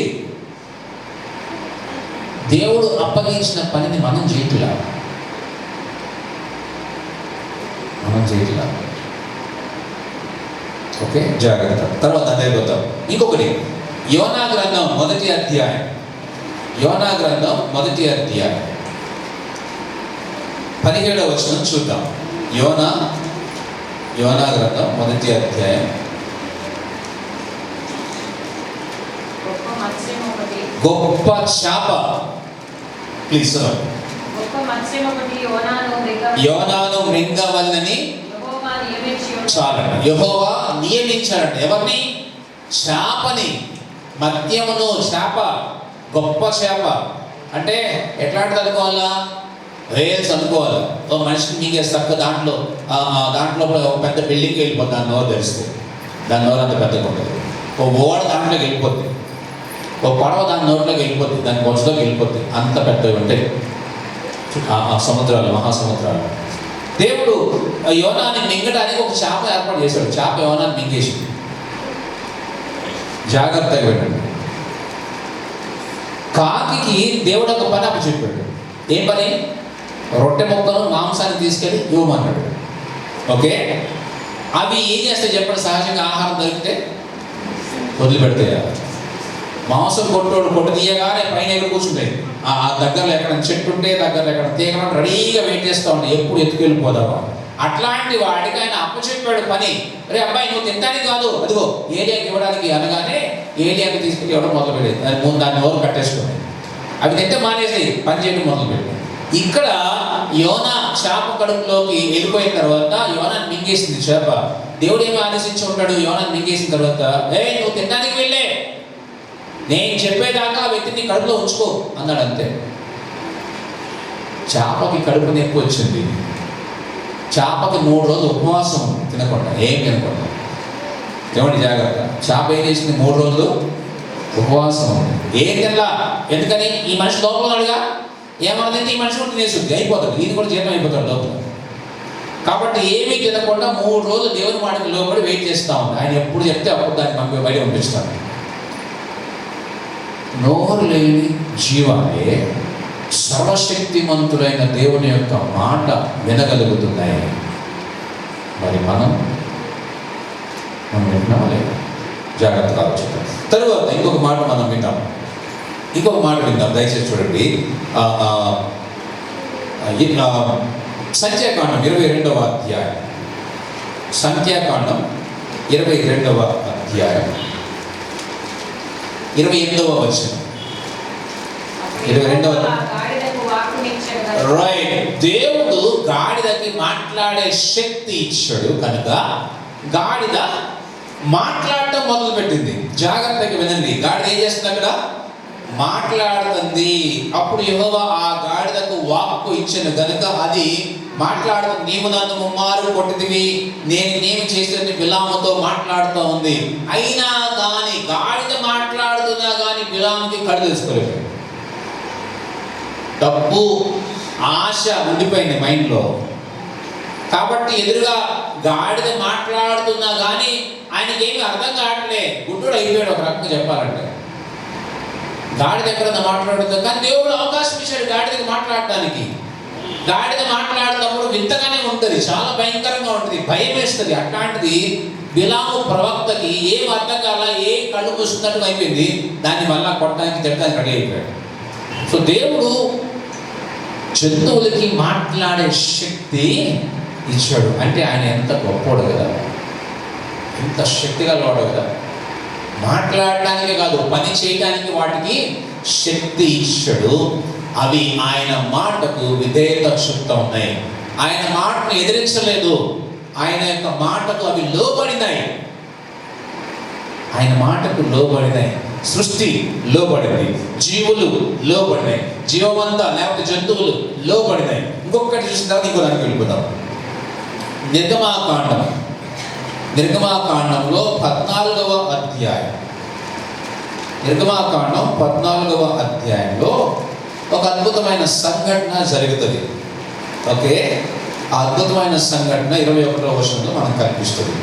దేవుడు అప్పగించిన పనిని మనం చేయట్లా. జాగ్రత్త. తర్వాత అదే పోతాం. ఇంకొకటి యోనా గ్రంథం మొదటి అధ్యాయం 17వ వచనం చూద్దాం. యోనా గ్రంథం మొదటి అధ్యాయం. గొప్ప చేప. ప్లీజ్ యోనాను మృంగవల్లని చాలండి. యెహోవా నియమించాడంట. ఎవరిని? చేపని. మద్యమును చేప, గొప్ప చేప అంటే ఎట్లాంటిది అనుకోవాలా? రేల్స్ అనుకోవాలి. ఓ మనిషిని మీగేస్తాక దాంట్లో ఒక పెద్ద బిల్డింగ్కి వెళ్ళిపోతుంది. దాని నోరు తెరిస్తే దాని నోరు అంత పెద్దగా ఉంటుంది. ఓ ఓడ దాంట్లోకి వెళ్ళిపోతుంది, ఓ పడవ దాని నోట్లోకి వెళ్ళిపోతుంది, దాని బొచ్చులోకి వెళ్ళిపోతుంది. అంత పెద్దవి ఉంటాయి ఆ సముద్రాలు, మహాసముద్రాలు. దేవుడు యోనాన్ని మింగడానికి ఒక చేప ఏర్పాటు చేశాడు. చేప యోనాన్ని మింగేసింది. జాగ్రత్తగా పెట్టండి. కాకి దేవుడు ఒక పని అప్పచెప్పాడు. ఏం పని? రొట్టె ముక్కను మాంసాన్ని తీసుకెళ్ళి ఇవ్వమన్నాడు. అవి ఏం చేస్తాయి చెప్పండి? సహజంగా ఆహారం దొరికితే వదిలిపెడతాయా? మాంసం కొట్టోడు కొట్టు తీయగానే పైన ఎగురు కూర్చుంటాయి. ఆ దగ్గరలో ఎక్కడ చెట్టు ఉంటే దగ్గరలో ఎక్కడ తీగడం రెడీగా వెయిట్ చేస్తూ ఉంటాయి, ఎప్పుడు ఎత్తుకెళ్ళిపోదావా. అట్లాంటి వాడికి ఆయన అప్పచెప్పాడు పని. రే అబ్బాయి, నువ్వు తినడానికి కాదు, అదిగో ఏలియాకి ఇవ్వడానికి అనగానే ఏలియాకి తీసుకుని ఇవ్వడం మొదలుపెట్టేది. దాని ముందు దాన్ని ఎవరు కట్టేసుకుని అవి తింటే మానేసి పని చేయడం మొదలుపెట్టి. ఇక్కడ యోనా చేప కడుపులోకి వెళ్ళిపోయిన తర్వాత యోనాన్ని మింగేసింది చేప. దేవుడు ఏమి ఆదేశించి ఉంటాడు? యోనాన్ని మింగేసిన తర్వాత, నువ్వు తినడానికి వెళ్ళే, నేను చెప్పేదాకా ఆ వ్యక్తిని కడుపులో ఉంచుకో అన్నాడు. అంతే. చేపకి కడుపు నొప్పి వచ్చింది. చేపకి 3 రోజులు ఉపవాసం తినకుండా, ఏం తినకుండా. ఏమండి జాగ్రత్త. చేప ఏం చేసింది? 3 రోజులు ఉపవాసం. ఏం తినలా. ఎందుకని? ఈ మనిషి లోపల ఉన్నాడుగా, ఏమన్నదంటే ఈ మనిషి కూడా తినేస్తుంది, అయిపోతుంది, ఇది కూడా జీర్ణం అయిపోతాడు లోపల. కాబట్టి ఏమీ తినకుండా 3 రోజులు దేవుని మాటకి లోపడి వెయిట్ చేస్తూ ఉంది. ఆయన ఎప్పుడు చెప్తే అప్పుడు దాన్ని బయట పంపిస్తాడు. నోరు లేని జీవాలే సర్వశక్తిమంతుడైన దేవుని యొక్క మాట వినగలుగుతున్నాయి. మరి మనం వింటున్నామా లేదా? జాగ్రత్తగా ఆలోచిద్దాం. తరువాత ఇంకొక మాట మనం విందాం. దయచేసి చూడండి. సంఖ్యాకాండం 22వ అధ్యాయం. సంఖ్యాకాండం 22వ అధ్యాయం 28వ వచనం. 22వ. రైట్. దేవుడు గాడిదకి మాట్లాడే శక్తి ఇచ్చాడు కనుక గాడిద మాట్లాడటం మొదలు పెట్టింది. జాగ్రత్తగా వినండి. గాడిద ఏం చేస్తుంది? అక్కడ మాట్లాడుతుంది. అప్పుడు యెహోవా ఆ గాడిదకు వాక్కు ఇచ్చిన గనుక అది మాట్లాడుతుంది. నీవు నన్ను ముమ్మారు కొట్టిదివి, నేనేమి చేసేది బిలాముతో మాట్లాడుతూ ఉంది. అయినా కానీ గాడిద మాట్లాడుతున్నా కానీ బిలాముకి కళ్ళు తెలుసుకోలేదు. డబ్బు ఆశ ఉండిపోయింది మైండ్లో. కాబట్టి ఎదురుగా గాడిద మాట్లాడుతున్నా కానీ ఆయనకి ఏమి అర్థం కావట్లే. గుడ్డుడు అయిపోయాడు ఒక రకంగా చెప్పాలంటే. గాడిద ఎక్కడన్నా మాట్లాడుతుంది, కానీ దేవుడు అవకాశం ఇచ్చాడు గాడిదకి మాట్లాడటానికి. గాడిద మాట్లాడుతున్నప్పుడు వింతగానే ఉంటుంది, చాలా భయంకరంగా ఉంటుంది, భయం వేస్తుంది. అట్లాంటిది బిలాము ప్రవక్తకి ఏం అర్థం కాల, ఏ కళ్ళు మూసుకున్నట్టు అయిపోయింది. దాన్ని వల్ల కొట్టడానికి తిట్టడానికి రెడీ అయిపోయాడు. సో దేవుడు జంతువులకి మాట్లాడే శక్తి ఇచ్చాడు. అంటే ఆయన ఎంత గొప్పోడు కదా, ఎంత శక్తి గలవాడు కదా. మాట్లాడటానికే కాదు, పని చేయడానికి వాటికి శక్తి ఇచ్చాడు. అవి ఆయన మాటకు విధేయత చూపుతూ ఉన్నాయి. ఆయన మాటను ఎదిరించలేదు, ఆయన యొక్క మాటకు అవి లోబడినాయి. ఆయన మాటకు లోబడినాయి. సృష్టి లోబడింది, జీవులు లోబడినాయి, జీవమంతా లేకపోతే జంతువులు లోబడినాయి. ఇంకొకటి చూసిన తర్వాత ఇంకో దానికి వెళ్ళిపోతాం. నిర్గమాకాండంలో 14వ అధ్యాయం. నిర్గమాకాండం 14వ అధ్యాయంలో ఒక అద్భుతమైన సంఘటన జరుగుతుంది. ఓకే, ఆ అద్భుతమైన సంఘటన 21వ వచనంలో మనకు కనిపిస్తుంది.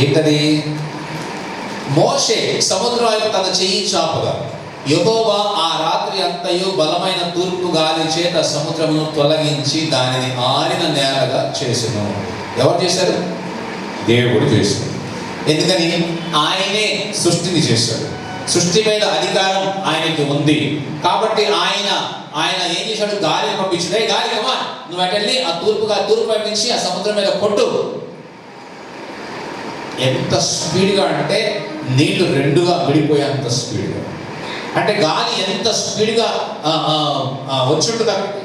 ఏంటది? మోషే సముద్రం వైపు తన చెయ్యి చాపగా యెహోవా ఆ రాత్రి అంతయు బలమైన తూర్పు గాలి చేత సముద్రమును తొలగించి దానిని ఆరిన నేలగా చేసెను. ఎవరు చేశారు? దేవుడు చేశాడు. ఎందుకని? ఆయనే సృష్టిని చేశాడు. సృష్టి మీద అధికారం ఆయనకి ఉంది. కాబట్టి ఆయన ఏం చేశాడు? గాలిని పంపించాడు. గాలి కమా, నువ్వు అటు వెళ్ళి ఆ తూర్పు పంపించి ఆ సముద్రం మీద కొట్టు. ఎంత స్పీడ్గా అంటే నీళ్లు 2గా విడిపోయేంత స్పీడ్గా. అంటే గాలి ఎంత స్పీడ్గా వచ్చుంటుంది అక్కడికి.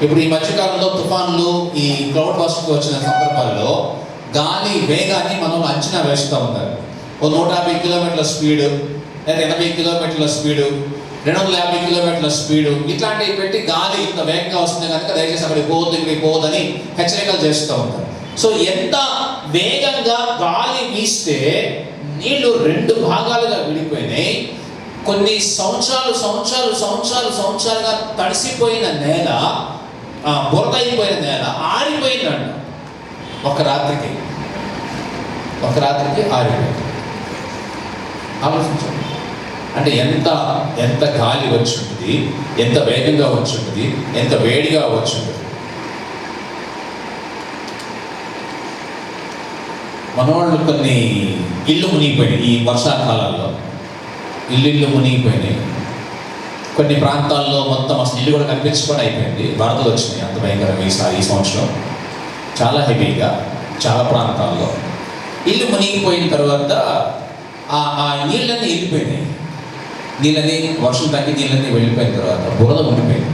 ఇప్పుడు ఈ మధ్యకాలంలో తుఫాన్లు, ఈ క్లౌడ్ బస్ట్కి వచ్చిన సందర్భాల్లో గాలి వేగాన్ని మనం అంచనా వేస్తూ ఉన్నారు. 150 కిలోమీటర్ల స్పీడు, లేదా 80 కిలోమీటర్ల స్పీడు, 250 కిలోమీటర్ల స్పీడు, ఇట్లాంటివి పెట్టి గాలి ఇంత వేగంగా వస్తుంది కనుక దయచేసి అక్కడికి పోవద్దు, ఇక్కడికి పోవద్దని హెచ్చరికలు చేస్తూ ఉంటారు. సో ఎంత వేగంగా గాలి వీస్తే నీళ్లు 2 భాగాలుగా విడిపోయినాయి. కొన్ని సంవత్సరాలుగా తడిసిపోయిన నేల, బురద అయిపోయిన నేల ఆరిపోయిందంట. ఒక రాత్రికి ఆరిపోయింది. ఆలోచించండి. అంటే ఎంత గాలి వచ్చి ఉంటుంది, ఎంత వేగంగా వచ్చి ఉంటుంది, ఎంత వేడిగా వచ్చి ఉంటుంది. మనవాళ్ళు కొన్ని ఇల్లు మునిగిపోయినాయి ఈ వర్షాకాలాల్లో. ఇల్లు మునిగిపోయినాయి. కొన్ని ప్రాంతాల్లో మొత్తం అసలు ఇల్లు కూడా కనిపించకుండా అయిపోయింది. వరదలు వచ్చినాయి అంత భయంకరంగా ఈ సంవత్సరం, చాలా హెవీగా చాలా ప్రాంతాల్లో. ఇల్లు మునిగిపోయిన తర్వాత ఆ నీళ్ళన్నీ వెళ్ళిపోయినాయి. నీళ్ళని వర్షం తగ్గి నీళ్ళన్నీ వెళ్ళిపోయిన తర్వాత బురద ఉండిపోయింది.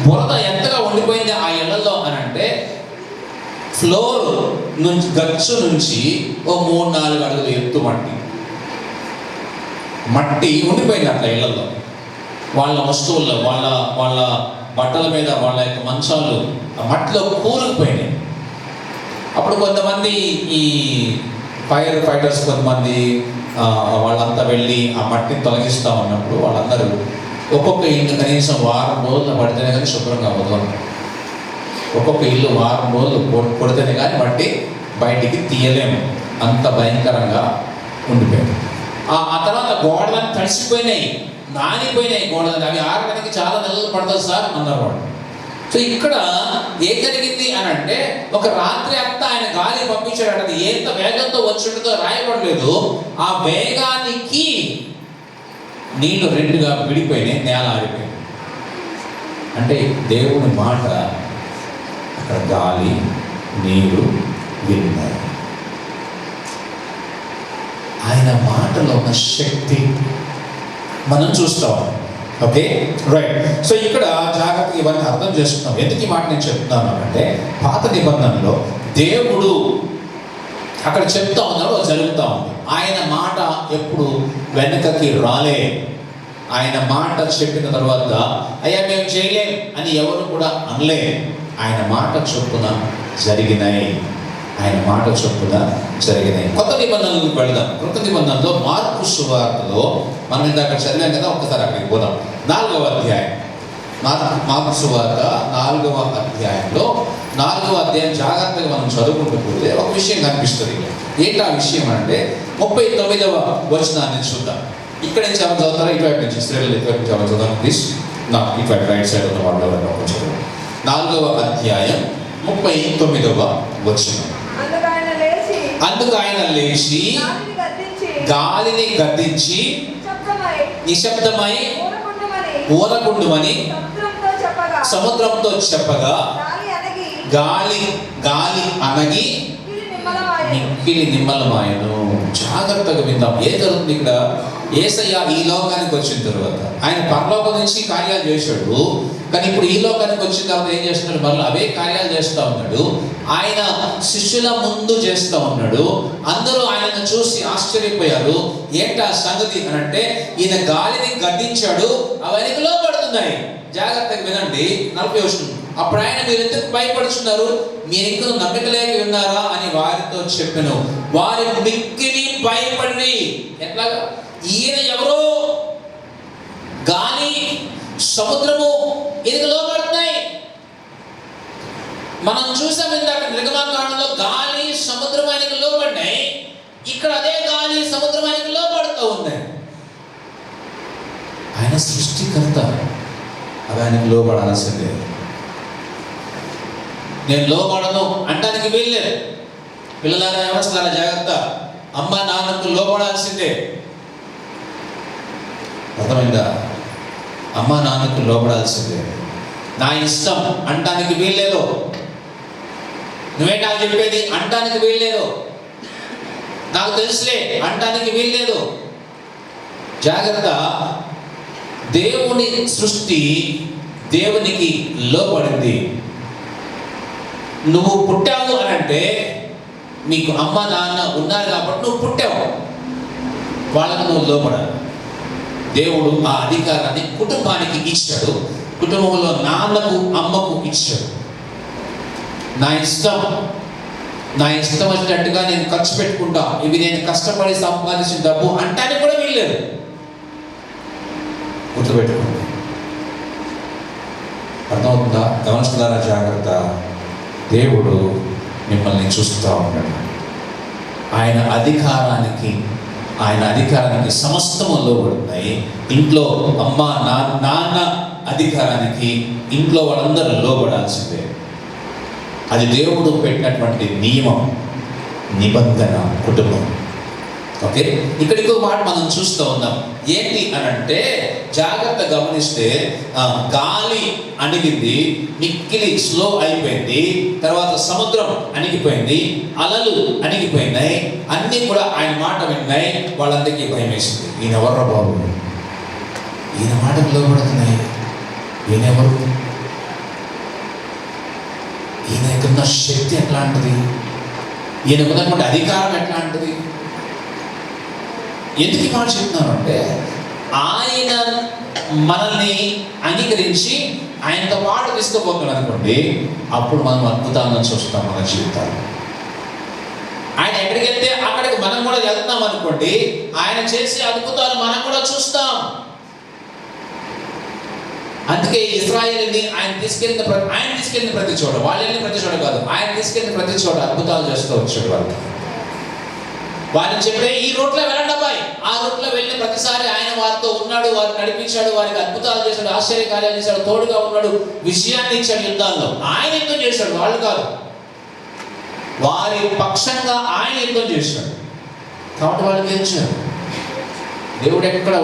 బురద ఎంతగా ఉండిపోయింది ఆ ఇళ్లలో అని అంటే, ఫ్లోర్ నుంచి గచ్చు నుంచి ఓ 3-4 అడుగులు ఎత్తు మట్టి ఉండిపోయింది అట్లా ఇళ్లలో. వాళ్ళ వస్తువుల్లో, వాళ్ళ బట్టల మీద, వాళ్ళ యొక్క మంచాలు ఆ మట్టిలో కూరుకుపోయినాయి. అప్పుడు కొంతమంది ఈ ఫైర్ ఫైటర్స్ కొంతమంది వాళ్ళంతా వెళ్ళి ఆ మట్టిని తొలగిస్తూ ఉన్నప్పుడు వాళ్ళందరూ ఒక్కొక్క ఇల్లు కనీసం 1 వారం రోజులు పడితేనే కానీ శుభ్రంగా అవ్వదు. ఒక్కొక్క ఇల్లు 1 వారం రోజులు కొడితేనే కానీ మట్టి బయటికి తీయలేము, అంత భయంకరంగా ఉండిపోయింది. ఆ తర్వాత గోడలను తడిసిపోయినాయి, నానిపోయినాయి గోడలు. అవి ఆరడానికి చాలా నెలలు పడుతుంది సార్ అన్నారు వాళ్ళు. సో ఇక్కడ ఏం జరిగింది అని అంటే, ఒక రాత్రి అంతా ఆయన గాలి పంపించాడు. అది ఎంత వేగంతో వచ్చిందో రాయబడలేదు. ఆ వేగానికి నీళ్లు 2గా విడిపోయినాయి, నేల ఆరిపోయింది. అంటే దేవుని మాట, అక్కడ గాలి నీరు విన్నారు. ఆయన మాటలో ఉన్న శక్తి మనం చూస్తాం. Okay, right. సో ఇక్కడ జాగ్రత్తగా ఇవన్నీ అర్థం చేసుకుంటాం. ఎందుకు ఈ మాట నేను చెప్తున్నాను అంటే, పాత నిబంధనలో దేవుడు అక్కడ చెప్తా ఉన్నాడు, జరుగుతూ ఉంది. ఆయన మాట ఎప్పుడు వెనకకి రాలే. ఆయన మాట చెప్పిన తర్వాత అయ్యా మేము చేయలేం అని ఎవరు కూడా అనలే. ఆయన మాట చొప్పున జరిగినాయి. ఆయన మాట చొప్పున జరిగినాయి. కొత్త నిబంధనలకు వెళదాం. కొత్త నిబంధనలో మార్కు సువార్తలో మనం ఇందాక చదివాం కదా, ఒక్కసారి అక్కడికి పోదాం. 4వ అధ్యాయం, మార్కు సువార్త 4వ అధ్యాయంలో 4వ అధ్యాయం జాగ్రత్తగా మనం చదువుకుంటూ పోతే ఒక విషయం కనిపిస్తుంది. ఏంటి ఆ విషయం అంటే, 39వ వచనాన్ని చూద్దాం. ఇక్కడ నుంచి ఎవరు చదువుతారా? ఇటువైపు నుంచి, స్త్రీలు ఇటువైపు నుంచి ఎవరు చదువుతారు ప్లీజ్? ఇటువైపు రైట్ సైడ్ ఉన్న వాళ్ళు చదువు. 4వ అధ్యాయం 39వ వచనం. అందుకు ఆయన లేచి గాలిని గద్దించి నిశ్శబ్దమై ఊరకుండుమని సముద్రంతో చెప్పగా గాలి అనగి మిక్కిలి నిమ్మలమాయను. జాగ్రత్తగా విందాం. ఏం జరుగుతుంది ఇక్కడ? యేసయ్య ఈ లోకానికి వచ్చిన తర్వాత, ఆయన పరలోకం నుంచి కార్యాలు చేశాడు, కానీ ఇప్పుడు ఈ లోకానికి వచ్చిన తర్వాత ఏం చేస్తున్నాడు? మళ్ళీ అవే కార్యాలు చేస్తూ ఉన్నాడు. ఆయన శిష్యుల ముందు చేస్తూ ఉన్నాడు. అందరూ ఆయనను చూసి ఆశ్చర్యపోయారు. ఏంటి ఆ సంగతి అని అంటే, ఈయన గాలిని గద్దించాడు, అవన్నీ లోపడుతున్నాయి. జాగ్రత్తగా వినండి. 40వ వచనం. అప్పుడు ఆయన, మీరు ఎందుకు భయపడుతున్నారు? మీరు ఇంకా నమ్మిక లేక ఉన్నారా అని వారితో చెప్పెను. వారి మిక్కిలి భయపడి, ఎట్లాగా? ఈయన ఎవరో, గాలి సముద్రము ఇది లోపడుతున్నాయి. మనం చూసాం ఇందాక నిర్గమాకాండంలో గాలి సముద్రం ఆయనకు లోపడినాయి. ఇక్కడ అదే గాలి సముద్రం ఆయనకు లోపడుతూ ఉన్నాయి. ఆయన సృష్టికర్త, అది ఆయనకు లోపడాల్సిందే. నేను లోపడను అంటానికి వీల్లేదు. పిల్లలారా, ఎవరొస్తారా జాగ్రత్త. అమ్మ నాన్నకు లోపడాల్సిందే. అర్థమైందా? అమ్మ నాన్నకు లోపడాల్సిందే. నా ఇష్టం అంటానికి వీల్లేదు. నువ్వేంటా చెప్పేది అంటానికి వీల్లేదు. నాకు తెలుసులే అంటానికి వీల్లేదు. జాగ్రత్త. దేవుని సృష్టి దేవునికి లోపడింది. నువ్వు పుట్టావు అని అంటే, నీకు అమ్మ నాన్న ఉన్నారు కాబట్టి నువ్వు పుట్టావు. వాళ్ళకు నువ్వు లోపడాలి. దేవుడు ఆ అధికారాన్ని కుటుంబానికి ఇచ్చాడు. కుటుంబంలో నాన్నకు అమ్మకు ఇచ్చాడు. నా ఇష్టం వచ్చినట్టుగా నేను ఖర్చు పెట్టుకుంటా, ఇవి నేను కష్టపడి సంపాదించిన డబ్బు అంటానికి కూడా వీల్లేదు. గుర్తుపెట్టుకోండి. అర్థమవుతుందా? గమనిస్తున్నారా? జాగ్రత్త. దేవుడు మిమ్మల్ని చూస్తూ ఉన్నాడు. ఆయన అధికారానికి సమస్తము లోబడుతున్నాయి. ఇంట్లో అమ్మ నాన్న అధికారానికి ఇంట్లో వాళ్ళందరూ లోబడాల్సిందే. అది దేవుడు పెట్టినటువంటి నియమం, నిబంధన కుటుంబం. ఓకే, ఇక్కడ ఇంకొక మాట మనం చూస్తూ ఉన్నాం. ఏంటి అని అంటే, జాగ్రత్త గమనిస్తే గాలి అణిగింది, మిక్కిలి స్లో అయిపోయింది, తర్వాత సముద్రం అణిగిపోయింది, అలలు అణిగిపోయినాయి, అన్నీ కూడా ఆయన మాట విన్నాయి. వాళ్ళందరికీ భయం వేసింది. ఈయన ఎవర్రా బాబు, ఈయన మాటకు లోబడుతున్నాయి, ఈయనెవరు, ఈయనకున్న శక్తి ఎట్లాంటిది, ఈయనకున్నటువంటి అధికారం ఎట్లాంటిది. ఎందుకు ఈ మాట చెప్తున్నాను అంటే, ఆయన మనల్ని అంగీకరించి ఆయనతో పాటు తీసుకుపోతున్నాడు అనుకోండి, అప్పుడు మనం అద్భుతాలను చూస్తాం మన జీవితాలు. ఆయన ఎక్కడికి వెళ్తే అక్కడికి మనం కూడా వెళ్తున్నాం అనుకోండి, ఆయన చేసే అద్భుతాలు మనం కూడా చూస్తాం. అందుకే ఇశ్రాయేలుని ఆయన తీసుకెళ్ళిన ప్రతి చోట, వాళ్ళు వెళ్ళిన ప్రతి చోట కాదు, ఆయన తీసుకెళ్ళిన ప్రతి చోట అద్భుతాలు చేస్తూ వచ్చాడు వారిని చెప్పే, ఈ రూట్లో వెళ్ళండి అబ్బాయి. ఆ రూట్లో వెళ్ళిన ప్రతిసారి ఆయన వారితో ఉన్నాడు, వారిని నడిపించాడు, వారికి అద్భుతాలు చేశాడు, ఆశ్చర్యకార్యాలు చేశాడు, తోడుగా ఉన్నాడు, విజయాన్ని ఇచ్చాడు యుద్ధాల్లో. ఆయన యుద్ధం చేశాడు, వాళ్ళు కాదు. వారి పక్షంగా ఆయన యుద్ధం చేశాడు. కాబట్టి వాళ్ళకి గెలిచాడు. దేవుడు ఎక్కడ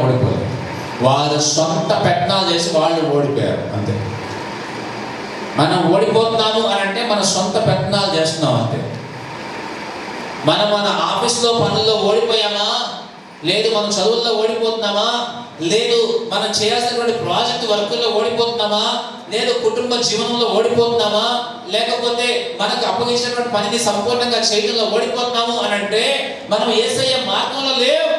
ఓడిపోలేదు. వారు సొంత పెత్తనాలు చేసి వాళ్ళు ఓడిపోయారు, అంతే. మనం ఓడిపోతున్నాము అని అంటే మన సొంత పెత్తనాలు చేస్తున్నాం, అంతే. మనం మన ఆఫీస్లో పనుల్లో ఓడిపోయామా, లేదు మనం చదువుల్లో ఓడిపోతున్నామా, లేదు మనం చేయాల్సినటువంటి ప్రాజెక్ట్ వర్కుల్లో ఓడిపోతున్నామా, లేదు కుటుంబ జీవనంలో ఓడిపోతున్నామా, లేకపోతే మనకు అప్పగించినటువంటి పనిని సంపూర్ణంగా చేయడంలో ఓడిపోతున్నాము అని అంటే మనం యేసయ్య మార్గంలో లేవు.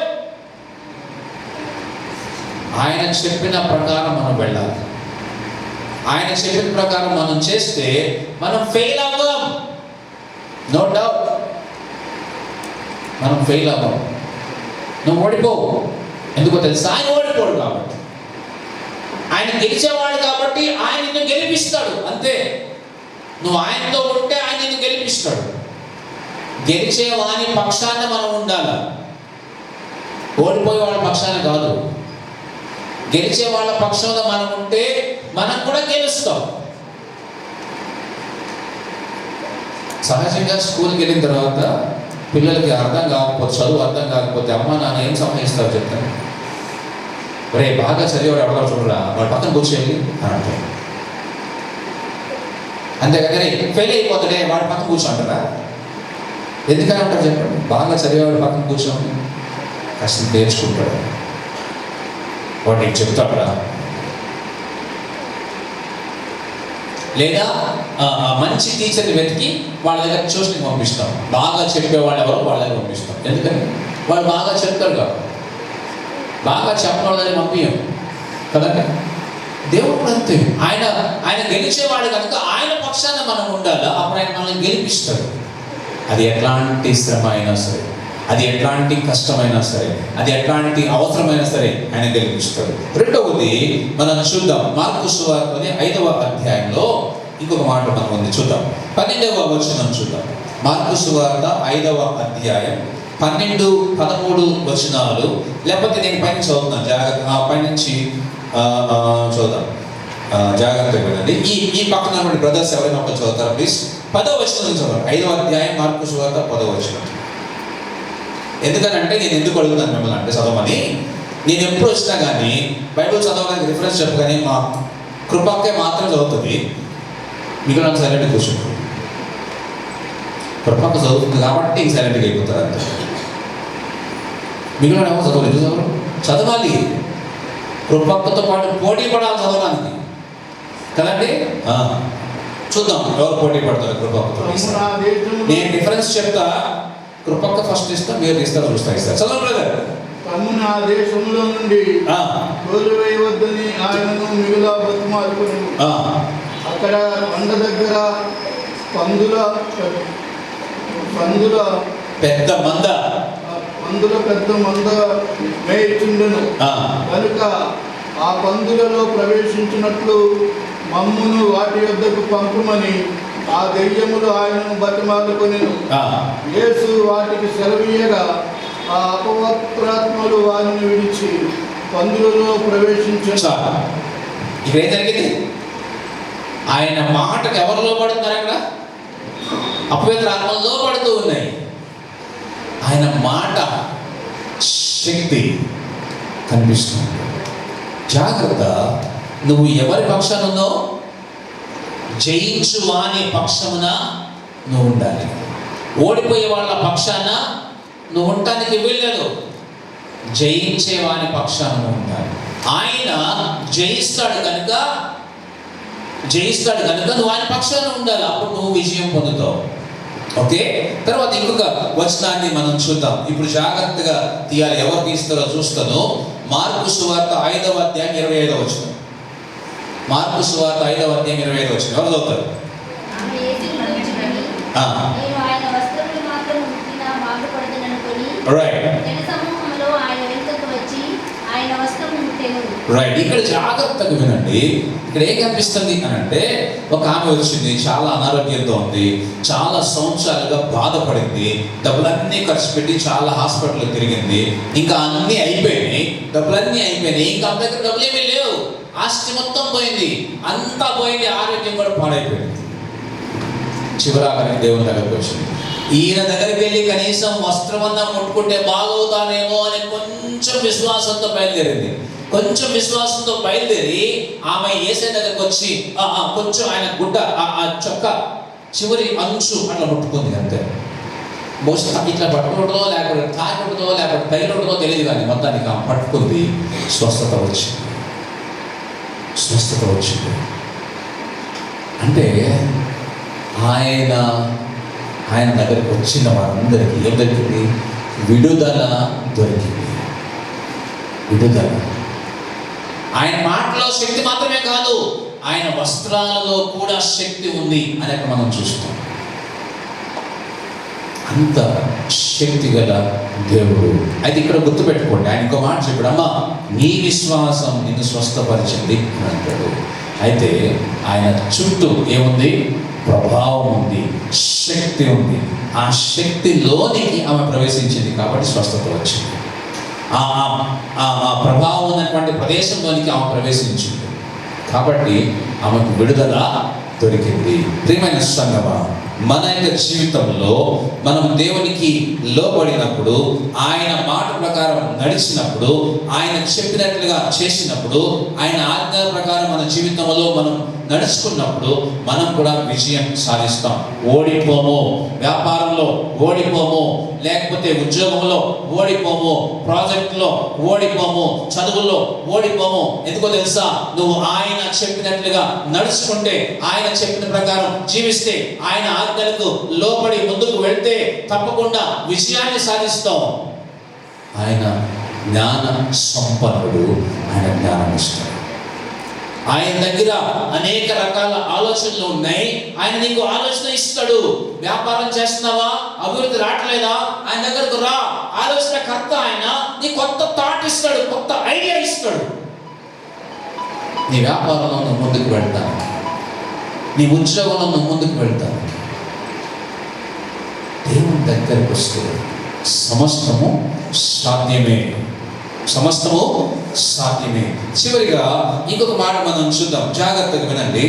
ఆయన చెప్పిన ప్రకారం మనం వెళ్ళాలి. ఆయన చెప్పిన ప్రకారం మనం చేస్తే మనం ఫెయిల్ అవ్వం, నో డౌట్. మనం ఫెయిల్ అవ్వం. నువ్వు ఓడిపోవు. ఎందుకో తెలుసా? ఆయన ఓడిపోడు కాబట్టి. ఆయన గెలిచేవాడు కాబట్టి ఆయన నిన్ను గెలిపిస్తాడు, అంతే. నువ్వు ఆయనతో ఉంటే ఆయన నిన్ను గెలిపిస్తాడు. గెలిచే వాని పక్షాన మనం ఉండాలి, ఓడిపోయే వాళ్ళ పక్షాన కాదు. గెలిచే వాళ్ళ పక్షంలో మనం ఉంటే మనం కూడా గెలుస్తాం. సహజంగా స్కూల్కి వెళ్ళిన తర్వాత పిల్లలకి అర్థం కాకపోతే, చదువు అర్థం కాకపోతే అమ్మ నాన్న ఏం సంహరిస్తారు చెప్తాను. రే బాగా చదివాడు ఎవరో చూడరా, వాడు పక్కన కూర్చోండి అని అంటారు. అంతేకాని ఫెయిల్ అయిపోతాడే వాడి పక్కన కూర్చోంటారా? ఎందుకని అంటారు చెప్పండి? బాగా చదివేవాడు పక్కన కూర్చోండి, కష్టం నేర్చుకుంటాడు, వాడు నీకు చెప్తాడా? లేదా మంచి టీచర్ని వెతికి వాళ్ళ దగ్గర ట్యూషన్కి పంపిస్తాం. బాగా చెప్పేవాళ్ళు ఎవరో వాళ్ళ దగ్గర పంపిస్తాం. ఎందుకని? వాళ్ళు బాగా చెప్తారు కాబట్టి. బాగా చెప్పడం దగ్గర పంపించాం కదండి. దేవుడు కూడా అంతే. ఆయన గెలిచేవాడు కనుక ఆయన పక్షాన మనం ఉండాలి. అప్పుడు ఆయన మనల్ని గెలిపిస్తాడు. అది ఎట్లాంటి శ్రమ అయినా సరే, అది ఎట్లాంటి కష్టమైనా సరే, అది ఎట్లాంటి అవసరమైనా సరే ఆయన గెలిపిస్తాడు. రెండవది మనం చూద్దాం, మార్కు సువార్తలోని 5వ అధ్యాయంలో ఇంకొక మాట మనం ఉంది, చూద్దాం. 12వ వచనం చూద్దాం. మార్కు సువార్త 5వ అధ్యాయం 12, 13 వచనాలు. లేకపోతే నేను పైన చదువుతున్నాను, జాగ్రత్త పైనుంచి చూద్దాం, జాగ్రత్తగా వినండి. ఈ పక్కన బ్రదర్స్ ఎవరైనా ఒకరు చదువుతారా ప్లీజ్? 10వ వచనం చదవండి. 5వ అధ్యాయం మార్కు సువార్త 10వ వచనం. ఎందుకనంటే నేను ఎందుకు అడుగుతాను మిమ్మల్ని అంటే చదవమని. నేను ఎప్పుడు వచ్చినా కానీ బైబిల్ చదవడానికి రిఫరెన్స్ చెప్పగానే మా కృపక్కే మాత్రం చదువుతుంది, మిగిలిన సైలెంట్గా కూర్చుంటుంది. కృపక్క చదువుతుంది కాబట్టి సైలెంట్గా అయిపోతారు అంతే. మిగిలిన ఎవరు చదవలేదు, చదవాలి. కృపక్కతో పాటు పోటీ పడాలి చదవడానికి కదండి. చూద్దాం ఎవరు పోటీ పడతారు కృపక్కతో. నేను రిఫరెన్స్ చెప్తా, కృపక్క ఫస్ట్ ఇస్తా, మీరు ఇస్తారు, చూస్తా, ఇస్తారు. చదవండి బ్రదర్. తమ్ముని ఆ దేశంలో నుండి తోలివేయవద్దని ఆయనను మిగుల బతిమాలుకొని అక్కడ కొండ దగ్గర పందుల పెద్ద మంద మేయుచుండెను. కనుక ఆ పందులలో ప్రవేశించినట్లు మమ్మును వాటి యొద్దకు పంపుమని ఆ దెయ్యములు ఆయనను బతిమాలుకొనెను. యేసు వాటికి సెలవీయగా ఆ అపవిత్రాత్మలు వారిని విడిచి పందులలో ప్రవేశించారు. ఇక్కడ ఏం జరిగింది? ఆయన మాటకు ఎవరు లోపడుతున్నారు? అక్కడ అపవిత్ర ఆత్మలు లోపడుతూ ఉన్నాయి. ఆయన మాట శక్తి కనిపిస్తుంది. జాగ్రత్త, నువ్వు ఎవరి పక్షాన ఉన్నావు? జయించు వాని పక్షమున నువ్వు ఉండాలి. ఓడిపోయే వాళ్ళ పక్షాన నువ్వు ఉండటానికి వీల్లేదు. జయించే వాని పక్షాన నువ్వు ఉండాలి. ఆయన జయిస్తాడు కనుక నువ్వు ఆయన పక్షాన ఉండాలి. అప్పుడు నువ్వు విజయం పొందుతావు. ఓకే, తర్వాత ఇంకొక వచనాన్ని మనం చూద్దాం. ఇప్పుడు జాగ్రత్తగా తీయాలి. ఎవరు తీస్తారో చూస్తాను. మార్కు సువార్త 5వ అధ్యాయం 25వ వచనం. మార్కు సువార్త 5వ అధ్యాయం 25వ వచనం. ఎవరు చదువుతారు? రైట్. ఇక్కడ జాగ్రత్తగా వినండి. ఇక్కడ ఏం కనిపిస్తుంది అని అంటే, ఒక ఆమె వచ్చింది, చాలా అనారోగ్యంతో ఉంది, చాలా సంవత్సరాలుగా బాధపడింది, డబ్బులన్నీ ఖర్చు పెట్టి చాలా హాస్పిటల్ తిరిగింది, ఇంకా అన్నీ అయిపోయినాయి, డబ్బులన్నీ అయిపోయినాయి, ఇంకా ఆమె దగ్గర డబ్బులు ఏమీ లేవు, ఆస్తి మొత్తం పోయింది, అంతా పోయింది, ఆరోగ్యం కూడా పాడైపోయింది. చివరాగానే దేవుని దగ్గరకు వచ్చింది. ఈయన దగ్గరికి వెళ్ళి కనీసం వస్త్రమన్నా ముట్టుకుంటే బాగవుతానేమో అని కొంచెం విశ్వాసంతో బయలుదేరింది. కొంచెం విశ్వాసంతో బయలుదేరి ఆమె యేసయ్య దగ్గరకు వచ్చి కొంచెం ఆయన గుడ్డ ఆ చొక్క చివరి అంచు అట్లా ముట్టుకుంది. అంతే. బహుశా ఇట్లా పట్టుకుంటుందో లేకపోతే తాకుంటుందో లేకపోతే తగిలింటుందో తెలియదు, కానీ మొత్తానికి ఆమె పట్టుకుంది. స్వస్థత వచ్చింది. అంటే ఆయన దగ్గరికి వచ్చిన వారందరికీ ఏం దొరికింది? విడుదల దొరికింది. విడుదల. ఆయన మాటలో శక్తి మాత్రమే కాదు, ఆయన వస్త్రాలలో కూడా శక్తి ఉంది అని అక్కడ మనం చూస్తాం. అంత శక్తి గల దేవుడు. అయితే ఇక్కడ గుర్తుపెట్టుకోండి, ఆయన ఇంకో మాట చెప్పాడు, అమ్మా నీ విశ్వాసం నిన్ను స్వస్థపరిచింది అని అంటాడు. అయితే ఆయన చుట్టూ ఏముంది? ప్రభావం ఉంది, శక్తి ఉంది. ఆ శక్తిలోనికి ఆమె ప్రవేశించింది కాబట్టి స్వస్థత వచ్చింది. ఆ ప్రభావం ఉన్నటువంటి ప్రదేశంలోనికి ఆమె ప్రవేశించింది కాబట్టి ఆమెకు విడుదల దొరికింది. ప్రియమైన సంగమా, మన యొక్క జీవితంలో మనం దేవునికి లోబడినప్పుడు, ఆయన మాట ప్రకారం నడిచినప్పుడు, ఆయన చెప్పినట్లుగా చేసినప్పుడు, ఆయన ఆజ్ఞ ప్రకారం మన జీవితంలో మనం నడుచుకున్నప్పుడు మనం కూడా విజయం సాధిస్తాం. ఓడిపోము. వ్యాపారంలో ఓడిపోము, లేకపోతే ఉద్యోగంలో ఓడిపోము, ప్రాజెక్టులో ఓడిపోము, చదువుల్లో ఓడిపోము. ఎందుకో తెలుసా? నువ్వు ఆయన చెప్పినట్లుగా నడుచుకుంటే, ఆయన చెప్పిన ప్రకారం జీవిస్తే, ఆయన ఆజ్ఞలకు లోబడి ముందుకు వెళ్తే తప్పకుండా విజయాన్ని సాధిస్తావు. ఆయన జ్ఞాన సంపన్నుడు. ఆయన జ్ఞానం ఇస్తాడు. ఆయన దగ్గర అనేక రకాల ఆలోచనలు ఉన్నాయి. ఆయన నీకు ఆలోచన ఇస్తాడు. వ్యాపారం చేస్తున్నావా? అభివృద్ధి రావట్లేదా? ఆయన దగ్గరకు రా. ఆలోచన కర్త ఆయన. నీ కొత్త థాట్ ఇస్తాడు, కొత్త ఐడియా ఇస్తాడు. నీ వ్యాపారంలో నువ్వు ముందుకు వెళ్తాను, నీ ఉద్యోగంలో నువ్వు ముందుకు వెళ్తాను. దేవుని దగ్గరకు వస్తే సమస్తము సాధ్యమే. చివరిగా ఇంకొక మాట మనం చూద్దాం. జాగ్రత్తగా వినండి.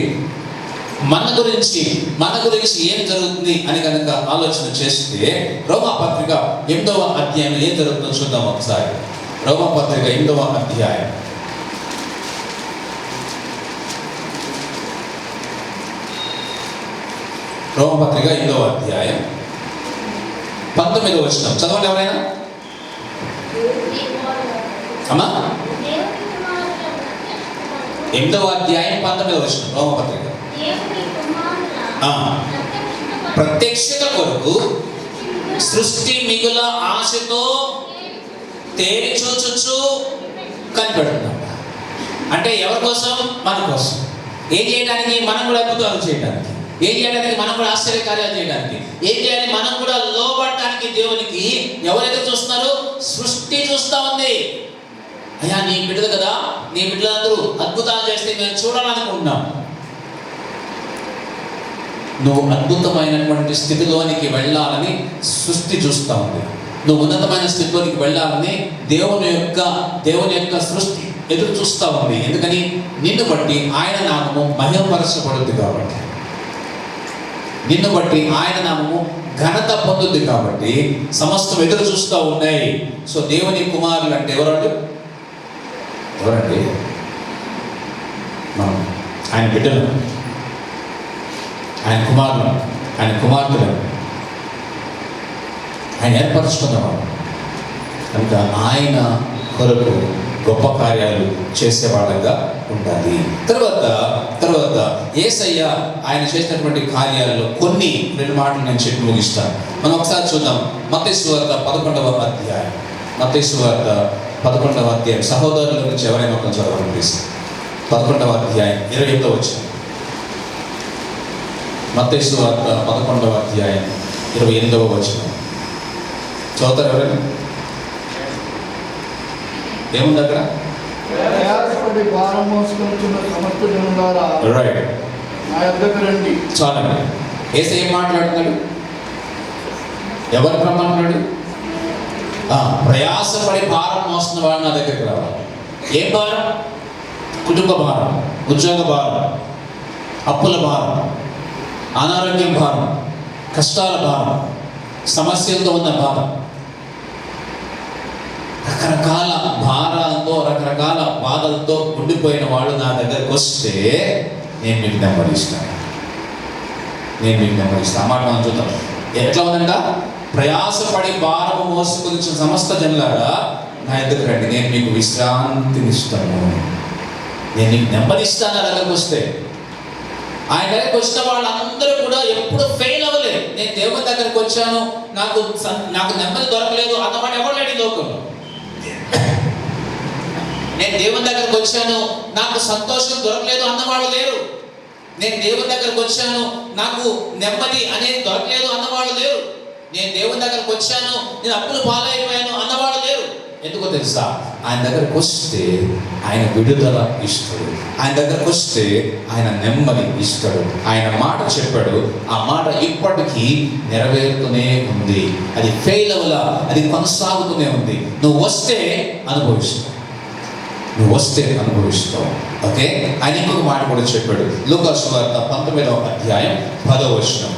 మన గురించి ఏం జరుగుతుంది అని కనుక ఆలోచన చేస్తే, రోమాపత్రిక 8వ అధ్యాయంలో ఏం జరుగుతుందో చూద్దాం ఒకసారి. రోమాపత్రిక 8వ అధ్యాయం. రోమాపత్రిక 8వ అధ్యాయం 19వ వచనం చదవండి ఎవరైనా. అమ్మా 8వ అధ్యాయం 19వ వచనం రోమపత్రిక. ప్రత్యక్షత కొరకు సృష్టి మిగుల ఆశతో తేరి చూచుచు కనిపెడుతున్నాం. అంటే ఎవరి కోసం? మన కోసం. ఏం చేయడానికి? మనం కూడా అద్భుతాలు చేయడానికి. ఏం చేయడానికి? మనం కూడా ఆశ్చర్యకార్యాలు చేయడానికి. ఏం చేయాలి? మనం కూడా లోబడటానికి దేవునికి. ఎవరైతే చూస్తున్నారు? సృష్టి చూస్తా ఉంది. అయ్యా నీ బిడ్డలు కదా, నీ బిడ్డలందరూ అద్భుతాలు చేస్తే మేము చూడాలనుకుంటున్నాం. నువ్వు అద్భుతమైనటువంటి స్థితిలోనికి వెళ్ళాలని సృష్టి చూస్తూ ఉంది. నువ్వు ఉన్నతమైన స్థితిలోనికి వెళ్ళాలని దేవుని యొక్క సృష్టి ఎదురు చూస్తూ ఉంది. ఎందుకని? నిన్ను బట్టి ఆయన నామము మహిమపరచబడుద్ది కాబట్టి. నిన్ను బట్టి ఆయన నామము ఘనత పొందుద్ది కాబట్టి సమస్తం ఎదురు చూస్తూ ఉన్నాయి. సో దేవుని కుమారులు అంటే ఎవరండి? మనం ఆయన బిడ్డలు, ఆయన కుమారులు, ఆయన కుమార్తెలు, ఆయన ఏర్పరచుకున్నవాడు కనుక ఆయన కొరకు గొప్ప కార్యాలు చేసేవాళ్ళగా ఉండాలి. తర్వాత యేసయ్య ఆయన చేసినటువంటి కార్యాలలో కొన్ని 2 మాటలు నేను చెప్పి ముగిస్తాను. మనం ఒకసారి చూద్దాం. మత్తయి సువార్త 11వ అధ్యాయం. మత్తయి సువార్త 11వ అధ్యాయం. సహోదరుల గురించి ఎవరైనా ఒక చదవండి ప్లీజ్. 11వ అధ్యాయం 28వ వచనం. మత్తయి సువార్త 11వ అధ్యాయం 28వ వచనం చదువుతారు ఎవరైనా? ఏముంది అక్కడ? ప్రయాసపడి భారం మోసుకొనుచున్న సమస్త జనులారా నా యొద్దకు రండి. చాలండి. యేసయ్య ఏం మాట్లాడుతున్నాడు? ఎవరు రమ్మంటున్నాడు? ప్రయాసపడి భారం మోస్తున్న వాడు నా దగ్గరికి రావాలి. ఏం భారం? కుటుంబ భారం, ఉద్యోగ భారం, అప్పుల భారం, అనారోగ్యం భారం, కష్టాల భారం, సమస్యలతో ఉన్న భారం, రకరకాల భారాలతో రకరకాల బాధలతో ఉండిపోయిన వాళ్ళు నా దగ్గరకు వస్తే నేను మీకు నెమ్మదిస్తాను. ఆ మాట మనం చూద్దాం. ఎట్లా ఉందంట? ప్రయాసపడి భారము మోసుకొని సమస్త జనులారా నా దగ్గరకు రండి, నేను మీకు విశ్రాంతినిస్తాను, నేను నీకు నెమ్మదిస్తాను. నా దగ్గరకు వస్తే ఆయన దగ్గరికి వచ్చిన వాళ్ళందరూ కూడా ఎప్పుడు ఫెయిల్ అవ్వలేదు. నేను దేవుని దగ్గరికి వచ్చాను, నాకు నెమ్మది దొరకలేదు అన్నమాట ఎవరు లేడు ఈ లోకంలో. నేను దేవుని దగ్గరకు వచ్చాను, నాకు సంతోషం దొరకలేదు అన్నవాళ్ళు లేరు. నేను దేవుని దగ్గరకు వచ్చాను, నాకు నెమ్మది అనేది దొరకలేదు అన్నవాళ్ళు లేరు. నేను దేవుని దగ్గరకు వచ్చాను, నేను అప్పులు పాలైపోయాను అన్నవాళ్ళు లేరు. ఎందుకో తెలుసా? ఆయన దగ్గరకు వస్తే ఆయన విడుదల ఇస్తాడు. ఆయన దగ్గరకు వస్తే ఆయన నెమ్మది ఇస్తాడు. ఆయన మాట చెప్పాడు, ఆ మాట ఇప్పటికీ నెరవేరుతూనే ఉంది. అది ఫెయిల్ అవ్వలా, అది కొనసాగుతూనే ఉంది. నువ్వు వస్తే అనుభవిస్తావు. ఓకే. ఆయన ఇంకొక మాట కూడా చెప్పాడు. లూకా సువార్త 19వ అధ్యాయం 10వ వచనం.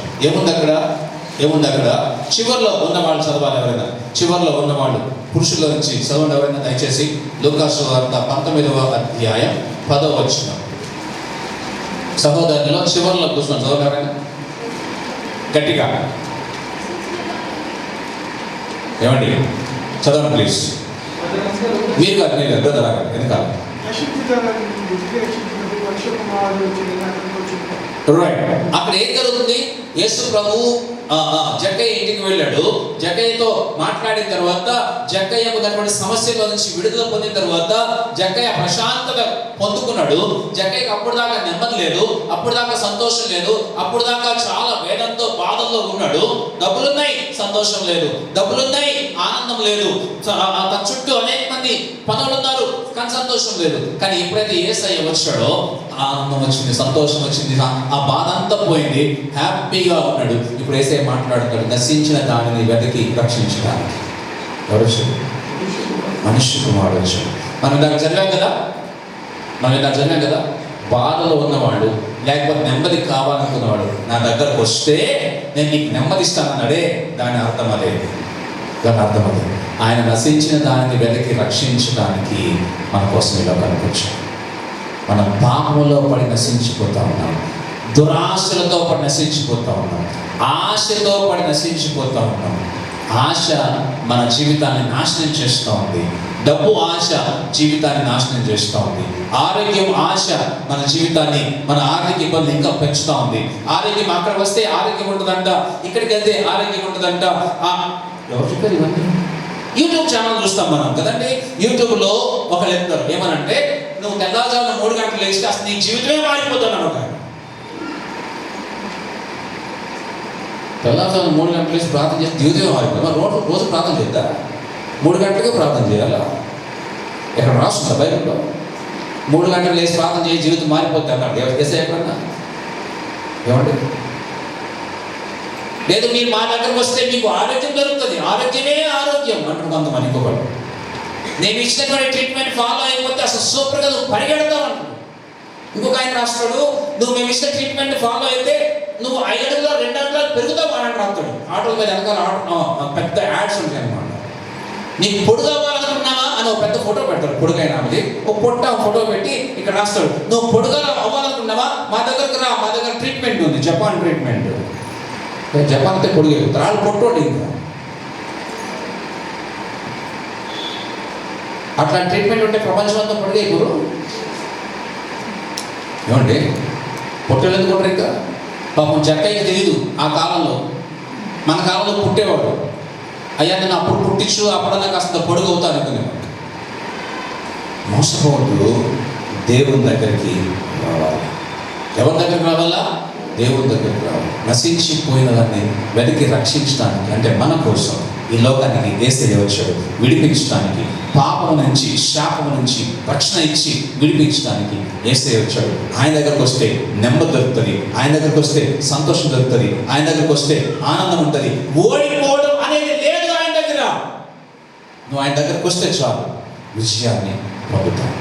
ఏముంది అక్కడ? చివర్లో ఉన్నవాళ్ళు చదవాలి ఎవరైనా. చివర్లో ఉన్నవాళ్ళు పురుషుల నుంచి చదవండి ఎవరైనా దయచేసి. లూకా సువార్త 19వ అధ్యాయం 10వ వచనం. సహోదరులో చివర్లో కూర్చొని చదవండి ఎవరైనా గట్టిగా. ఏమండి చదవండి ప్లీజ్. మీరు కాదు, బ్రదర్ ఎందుకాలి. రైట్. అక్కడ ఏం జరుగుతుంది? యేసు ప్రభు జక్కయ్య ఇంటికి వెళ్ళాడు. జక్కయ్యతో మాట్లాడిన తర్వాత జక్కయ్యకు ఉన్నటువంటి సమస్యల నుంచి విడుదల పొందిన తర్వాత జక్కయ్య ప్రశాంతత పొందుకున్నాడు. జక్కయ్యకు అప్పుడు దాకా నెమ్మది లేదు, అప్పుడు దాకా సంతోషం లేదు, అప్పుడు దాకా చాలా వేదంతో బాధల్లో ఉన్నాడు. డబ్బులున్నాయి, సంతోషం లేదు, డబ్బులున్నాయి, ఆనందం లేదు, తన చుట్టూ అనేక మంది పనులు ఉన్నారు కానీ సంతోషం లేదు. కానీ ఎప్పుడైతే యేసయ్య వచ్చాడో ఆనందం వచ్చింది, సంతోషం వచ్చింది, ఆ బాధ అంతా పోయింది, హ్యాపీగా ఉన్నాడు. ఇప్పుడు యేసయ్య మాట్లాడుతాడు, నశించిన దానిని వెతికి రక్షించడానికి ఎవరు వచ్చాడు? మనిషి కుమారుడు వచ్చాడు. మనం దాన్ని చదివాం కదా. బాధలో ఉన్నవాడు లేకపోతే నెమ్మది కావాలనుకున్నవాడు నా దగ్గరకు వస్తే నేను నీకు నెమ్మదిస్తానన్నాడే, దాని అర్థం అదే. ఆయన నశించిన దానిని వెతికి రక్షించడానికి మన కోసం ఇలా కనిపించాడు. మనం పాపంలో పడి నశించిపోతా ఉన్నాం, దురాశలతో పడి నశించిపోతా ఉన్నాం, ఆశతో పడి నశించిపోతా ఉన్నాం. ఆశ మన జీవితాన్ని నాశనం చేస్తూ ఉంది. డబ్బు ఆశ జీవితాన్ని నాశనం చేస్తూ ఉంది. ఆరోగ్యం ఆశ మన జీవితాన్ని, మన ఆర్థిక ఇబ్బందులు ఇంకా పెంచుతూ ఉంది. ఆరోగ్యం అక్కడ వస్తే ఆరోగ్యం ఉంటుందంట, ఇక్కడికి వెళ్తే ఆరోగ్యం ఉంటుందంట. ఎవరు చెప్పారు ఇవన్నీ? యూట్యూబ్ ఛానల్ చూస్తాం మనం కదండి. యూట్యూబ్లో ఒకళ్ళు చెప్తారు ఏమనంటే, నువ్వు తెల్లవారుజామున 3 గంటలు లేస్తే అసలు నీ జీవితమే మారిపోతున్నాను. ఒక తెల్లవారుజామున 3 గంటలు లేచి ప్రార్థన చేసి జీవితమే మారిపోతుంది. రోజు ప్రార్థన చేద్దాం? 3 గంటలకే ప్రార్థన చేయాలా? ఎక్కడ రాస్తుందా బైబిల్లో? 3 గంటలు లేచి ప్రార్థన చేసి జీవితం మారిపోతుంది అన్నాడు యేసయ్య ఎక్కడన్నా? ఏమంటే లేదు, మీరు మా దగ్గరకు వస్తే మీకు ఆరోగ్యం దొరుకుతుంది, ఆరోగ్యమే ఆరోగ్యం అంటారు కొంతమంది. ఇంకొకటి, నేను ఇచ్చినటువంటి ట్రీట్మెంట్ ఫాలో అయిపోతే అసలు సూపర్గా నువ్వు పరిగెడతావు అంటాడు. ఇంకొక ఆయన రాస్తాడు, నువ్వు మేము ఇచ్చిన ట్రీట్మెంట్ ఫాలో అయితే నువ్వు 5 అడుగులు 2 అడుగులు పెరుగుతావు అని రాస్తాడు. ఆటోల మీద వెనకాల పెద్ద యాడ్స్ ఉంటాయి అన్నమాట. నీకు పొడుగు అవ్వాలనుకున్నావా అని ఒక పెద్ద ఫోటో పెడతాడు, పొడుగైన ఆమెది ఒక ఫోటో పెట్టి ఇక్కడ రాస్తాడు, నువ్వు పొడుగా అవ్వాలనుకున్నావా మా దగ్గరకు రా, మా దగ్గర ట్రీట్మెంట్ ఉంది, జపాన్ ట్రీట్మెంట్. జపాన్ అయితే పొడుగు అయిపోతారు, వాళ్ళు పొట్టోడు. ఇంకా అట్లా ట్రీట్మెంట్ ఉంటే ప్రపంచం అంతా పొడుగు అయిపోరు. ఏమండి పొట్టలు ఎందుకుంటారు? ఇంకా పాపం చెక్కయ్యకి తెలియదు ఆ కాలంలో. మన కాలంలో పుట్టేవాడు, అయ్యా నేను అప్పుడు పుట్టించు అప్పుడన్నా కాస్త పొడుగు అవుతా అనుకునేవాడు. మోసపోవద్దు, దేవుని దగ్గరికి రావాలి. ఎవరి దగ్గరికి రావాలా? దేవుని దగ్గరికి రావాలి. నశించిపోయిన దాన్ని వెతికి రక్షించడానికి, అంటే మన కోసం ఈ లోకానికి యేసయ్య వచ్చాడు, విడిపించడానికి, పాపం నుంచి శాపం నుంచి రక్షణ ఇచ్చి విడిపించడానికి యేసయ్య వచ్చాడు. ఆయన దగ్గరకు వస్తే నెమ్మది దొరుకుతుంది, ఆయన దగ్గరకు వస్తే సంతోషం దొరుకుతుంది, ఆయన దగ్గరకు వస్తే ఆనందం ఉంటుంది. ఓడిపోవడం అనేది లేదు ఆయన దగ్గర. నువ్వు ఆయన దగ్గరకు వస్తే చాలు, విజయాన్ని పొందుతావు.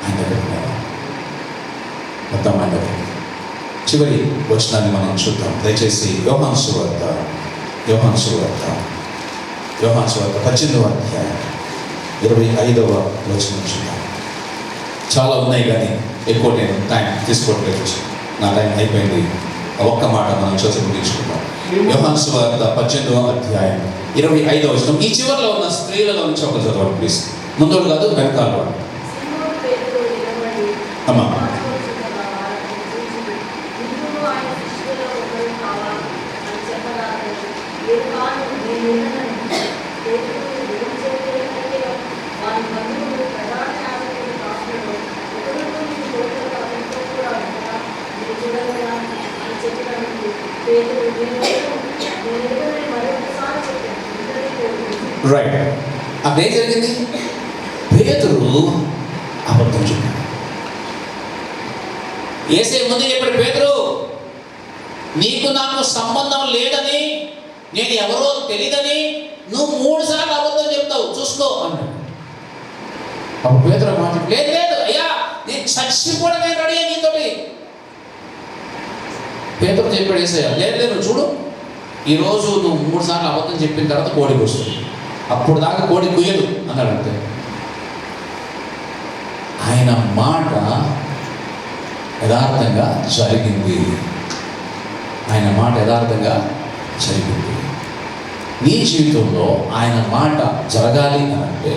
ఆయన దగ్గరికి మొత్తం ఆయన దగ్గర. చివరి వచనాన్ని మనం చూద్దాం దయచేసి. యోహాను సువార్త 18వ అధ్యాయం 25వ వచనం చూద్దాం. చాలా ఉన్నాయి కానీ ఎక్కువ నేను టైం తీసుకోవట్లేదు, నా టైం అయిపోయింది. ఒక్క మాట మనం చదువు ముగించుకుందాం. యోహాను సువార్త 18వ అధ్యాయం 25వ వచనం. ఈ చివరిలో ఉన్న స్త్రీలలో నుంచి ఒక చదవండి ప్లీజ్. ముందు కాదు, వెనకాల వాడు. అమ్మా రైట్. అప్పుడు ఏం జరిగింది? పేతురు అబద్ధం చెప్పాడు. యేసయ్య ముందు చెప్పాడు, పేతురు నీకు నాకు సంబంధం లేదని, నేను ఎవరో తెలియదని నువ్వు 3 సార్లు అబద్ధం చెప్తావు, చూసుకో అన్నాడు. అప్పుడు పేతురు మాట, లేదు లేదు అయ్యా, నేను చచ్చిపోవడం నేను రెడీ అని నీతోటి. పేతురు చెప్పాడు యేసయ్య, లేదు లేదు చూడు, ఈరోజు నువ్వు 3 సార్లు అబద్ధం చెప్పిన తర్వాత కోడికి వస్తుంది, అప్పుడు దాకా కోడి కుయ్యదు అన్నాడు. అంతే. ఆయన మాట యథార్థంగా జరిగింది. ఆయన మాట యథార్థంగా జరిగింది. నీ జీవితంలో ఆయన మాట జరగాలి అని అంటే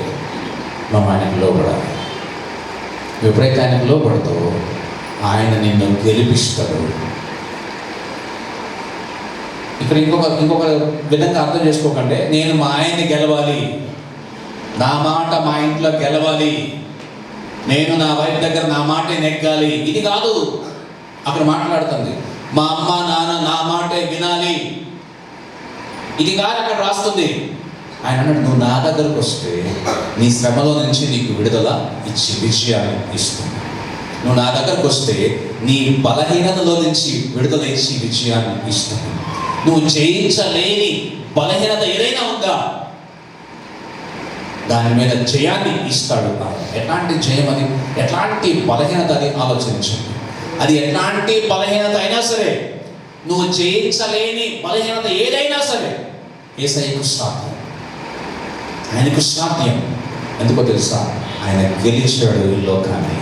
మనం ఆయనకు లోపడాలి. ఎప్పుడైతే ఆయనకు లోపడతావో ఆయన నిన్ను గెలిపిస్తాడు. ఇక్కడ ఇంకొక విధంగా అర్థం చేసుకోకండి, నేను మా ఆయన్ని గెలవాలి, నా మాట మా ఇంట్లో గెలవాలి, నేను నా వైఫ్ దగ్గర నా మాటే నెగ్గాలి, ఇది కాదు అక్కడ మాట్లాడుతుంది. మా అమ్మ నాన్న నా మాటే వినాలి, ఇది కాదు అక్కడ రాస్తుంది. ఆయన అన్నాడు, నువ్వు నా దగ్గరకు వస్తే నీ శ్రమలో నుంచి నీకు విడుదల ఇచ్చి విజయాన్ని ఇస్తుంది. నువ్వు నా దగ్గరకు వస్తే నీ బలహీనతలో నుంచి విడుదల ఇచ్చి విజయాన్ని ఇస్తుంది. నువ్వు జయించలేని బలహీనత ఏదైనా ఉందా, దాని మీద జయాన్ని ఇస్తాడు. ఎట్లాంటి జయం అది, ఎట్లాంటి బలహీనత అది ఆలోచించండి. అది ఎట్లాంటి బలహీనత అయినా సరే, నువ్వు జయించలేని బలహీనత ఏదైనా సరే యేసయ్యకు సాధ్యం. ఆయనకు సాధ్యం. ఎందుకో తెలుసా? ఆయన గెలిచాడు ఈ లోకాన్ని,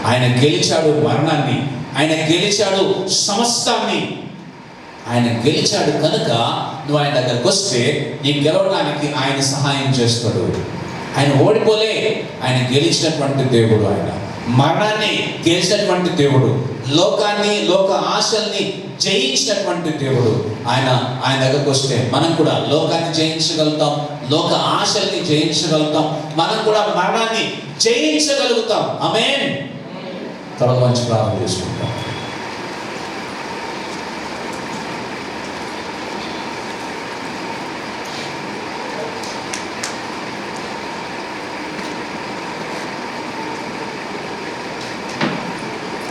ఆయన గెలిచాడు మరణాన్ని, ఆయన గెలిచాడు సమస్తాన్ని. ఆయన గెలిచాడు కనుక నువ్వు ఆయన దగ్గరకు వస్తే నీకు గెలవడానికి ఆయన సహాయం చేస్తాడు. ఆయన ఓడిపోలే, ఆయన గెలిచినటువంటి దేవుడు. ఆయన మరణాన్ని గెలిచినటువంటి దేవుడు, లోకాన్ని లోక ఆశల్ని జయించినటువంటి దేవుడు. ఆయన దగ్గరకు వస్తే మనం కూడా లోకాన్ని జయించగలుగుతాం, లోక ఆశల్ని జయించగలుగుతాం, మనం కూడా మరణాన్ని జయించగలుగుతాం. ఆమేన్. తర్వాత మంచి ప్రార్థన చేసుకుంటాం.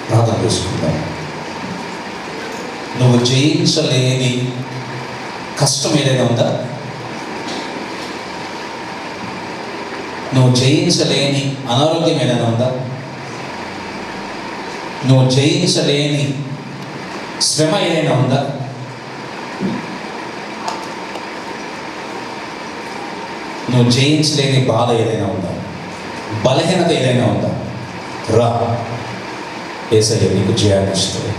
ప్రార్థన చేసుకుందాం. నువ్వు జయించలేని కష్టం ఏదైనా ఉందా? నువ్వు జయించలేని అనారోగ్యం ఏదైనా ఉందా? నువ్వు జయించలేని శ్రమ ఏదైనా ఉందా? నువ్వు జయించలేని బాధ ఏదైనా ఉందా? బలహీనత ఏదైనా ఉందా? రా, యేసయ్య నీకు జయాన్ని ఇస్తాడు.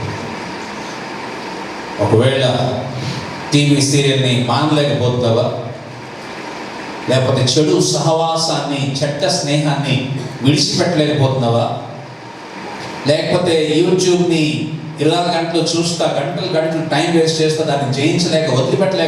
ఒకవేళ టీవీ సీరియల్ని మానలేకపోతున్నావా? లేకపోతే చెడు సహవాసాన్ని, చెడ్డ స్నేహాన్ని విడిచిపెట్టలేకపోతున్నావా? లేకపోతే యూట్యూబ్ని 20 గంటలు చూస్తా, గంటలు టైం వేస్ట్ చేస్తా, దాన్ని జయించలేక వదిలిపెట్టలేక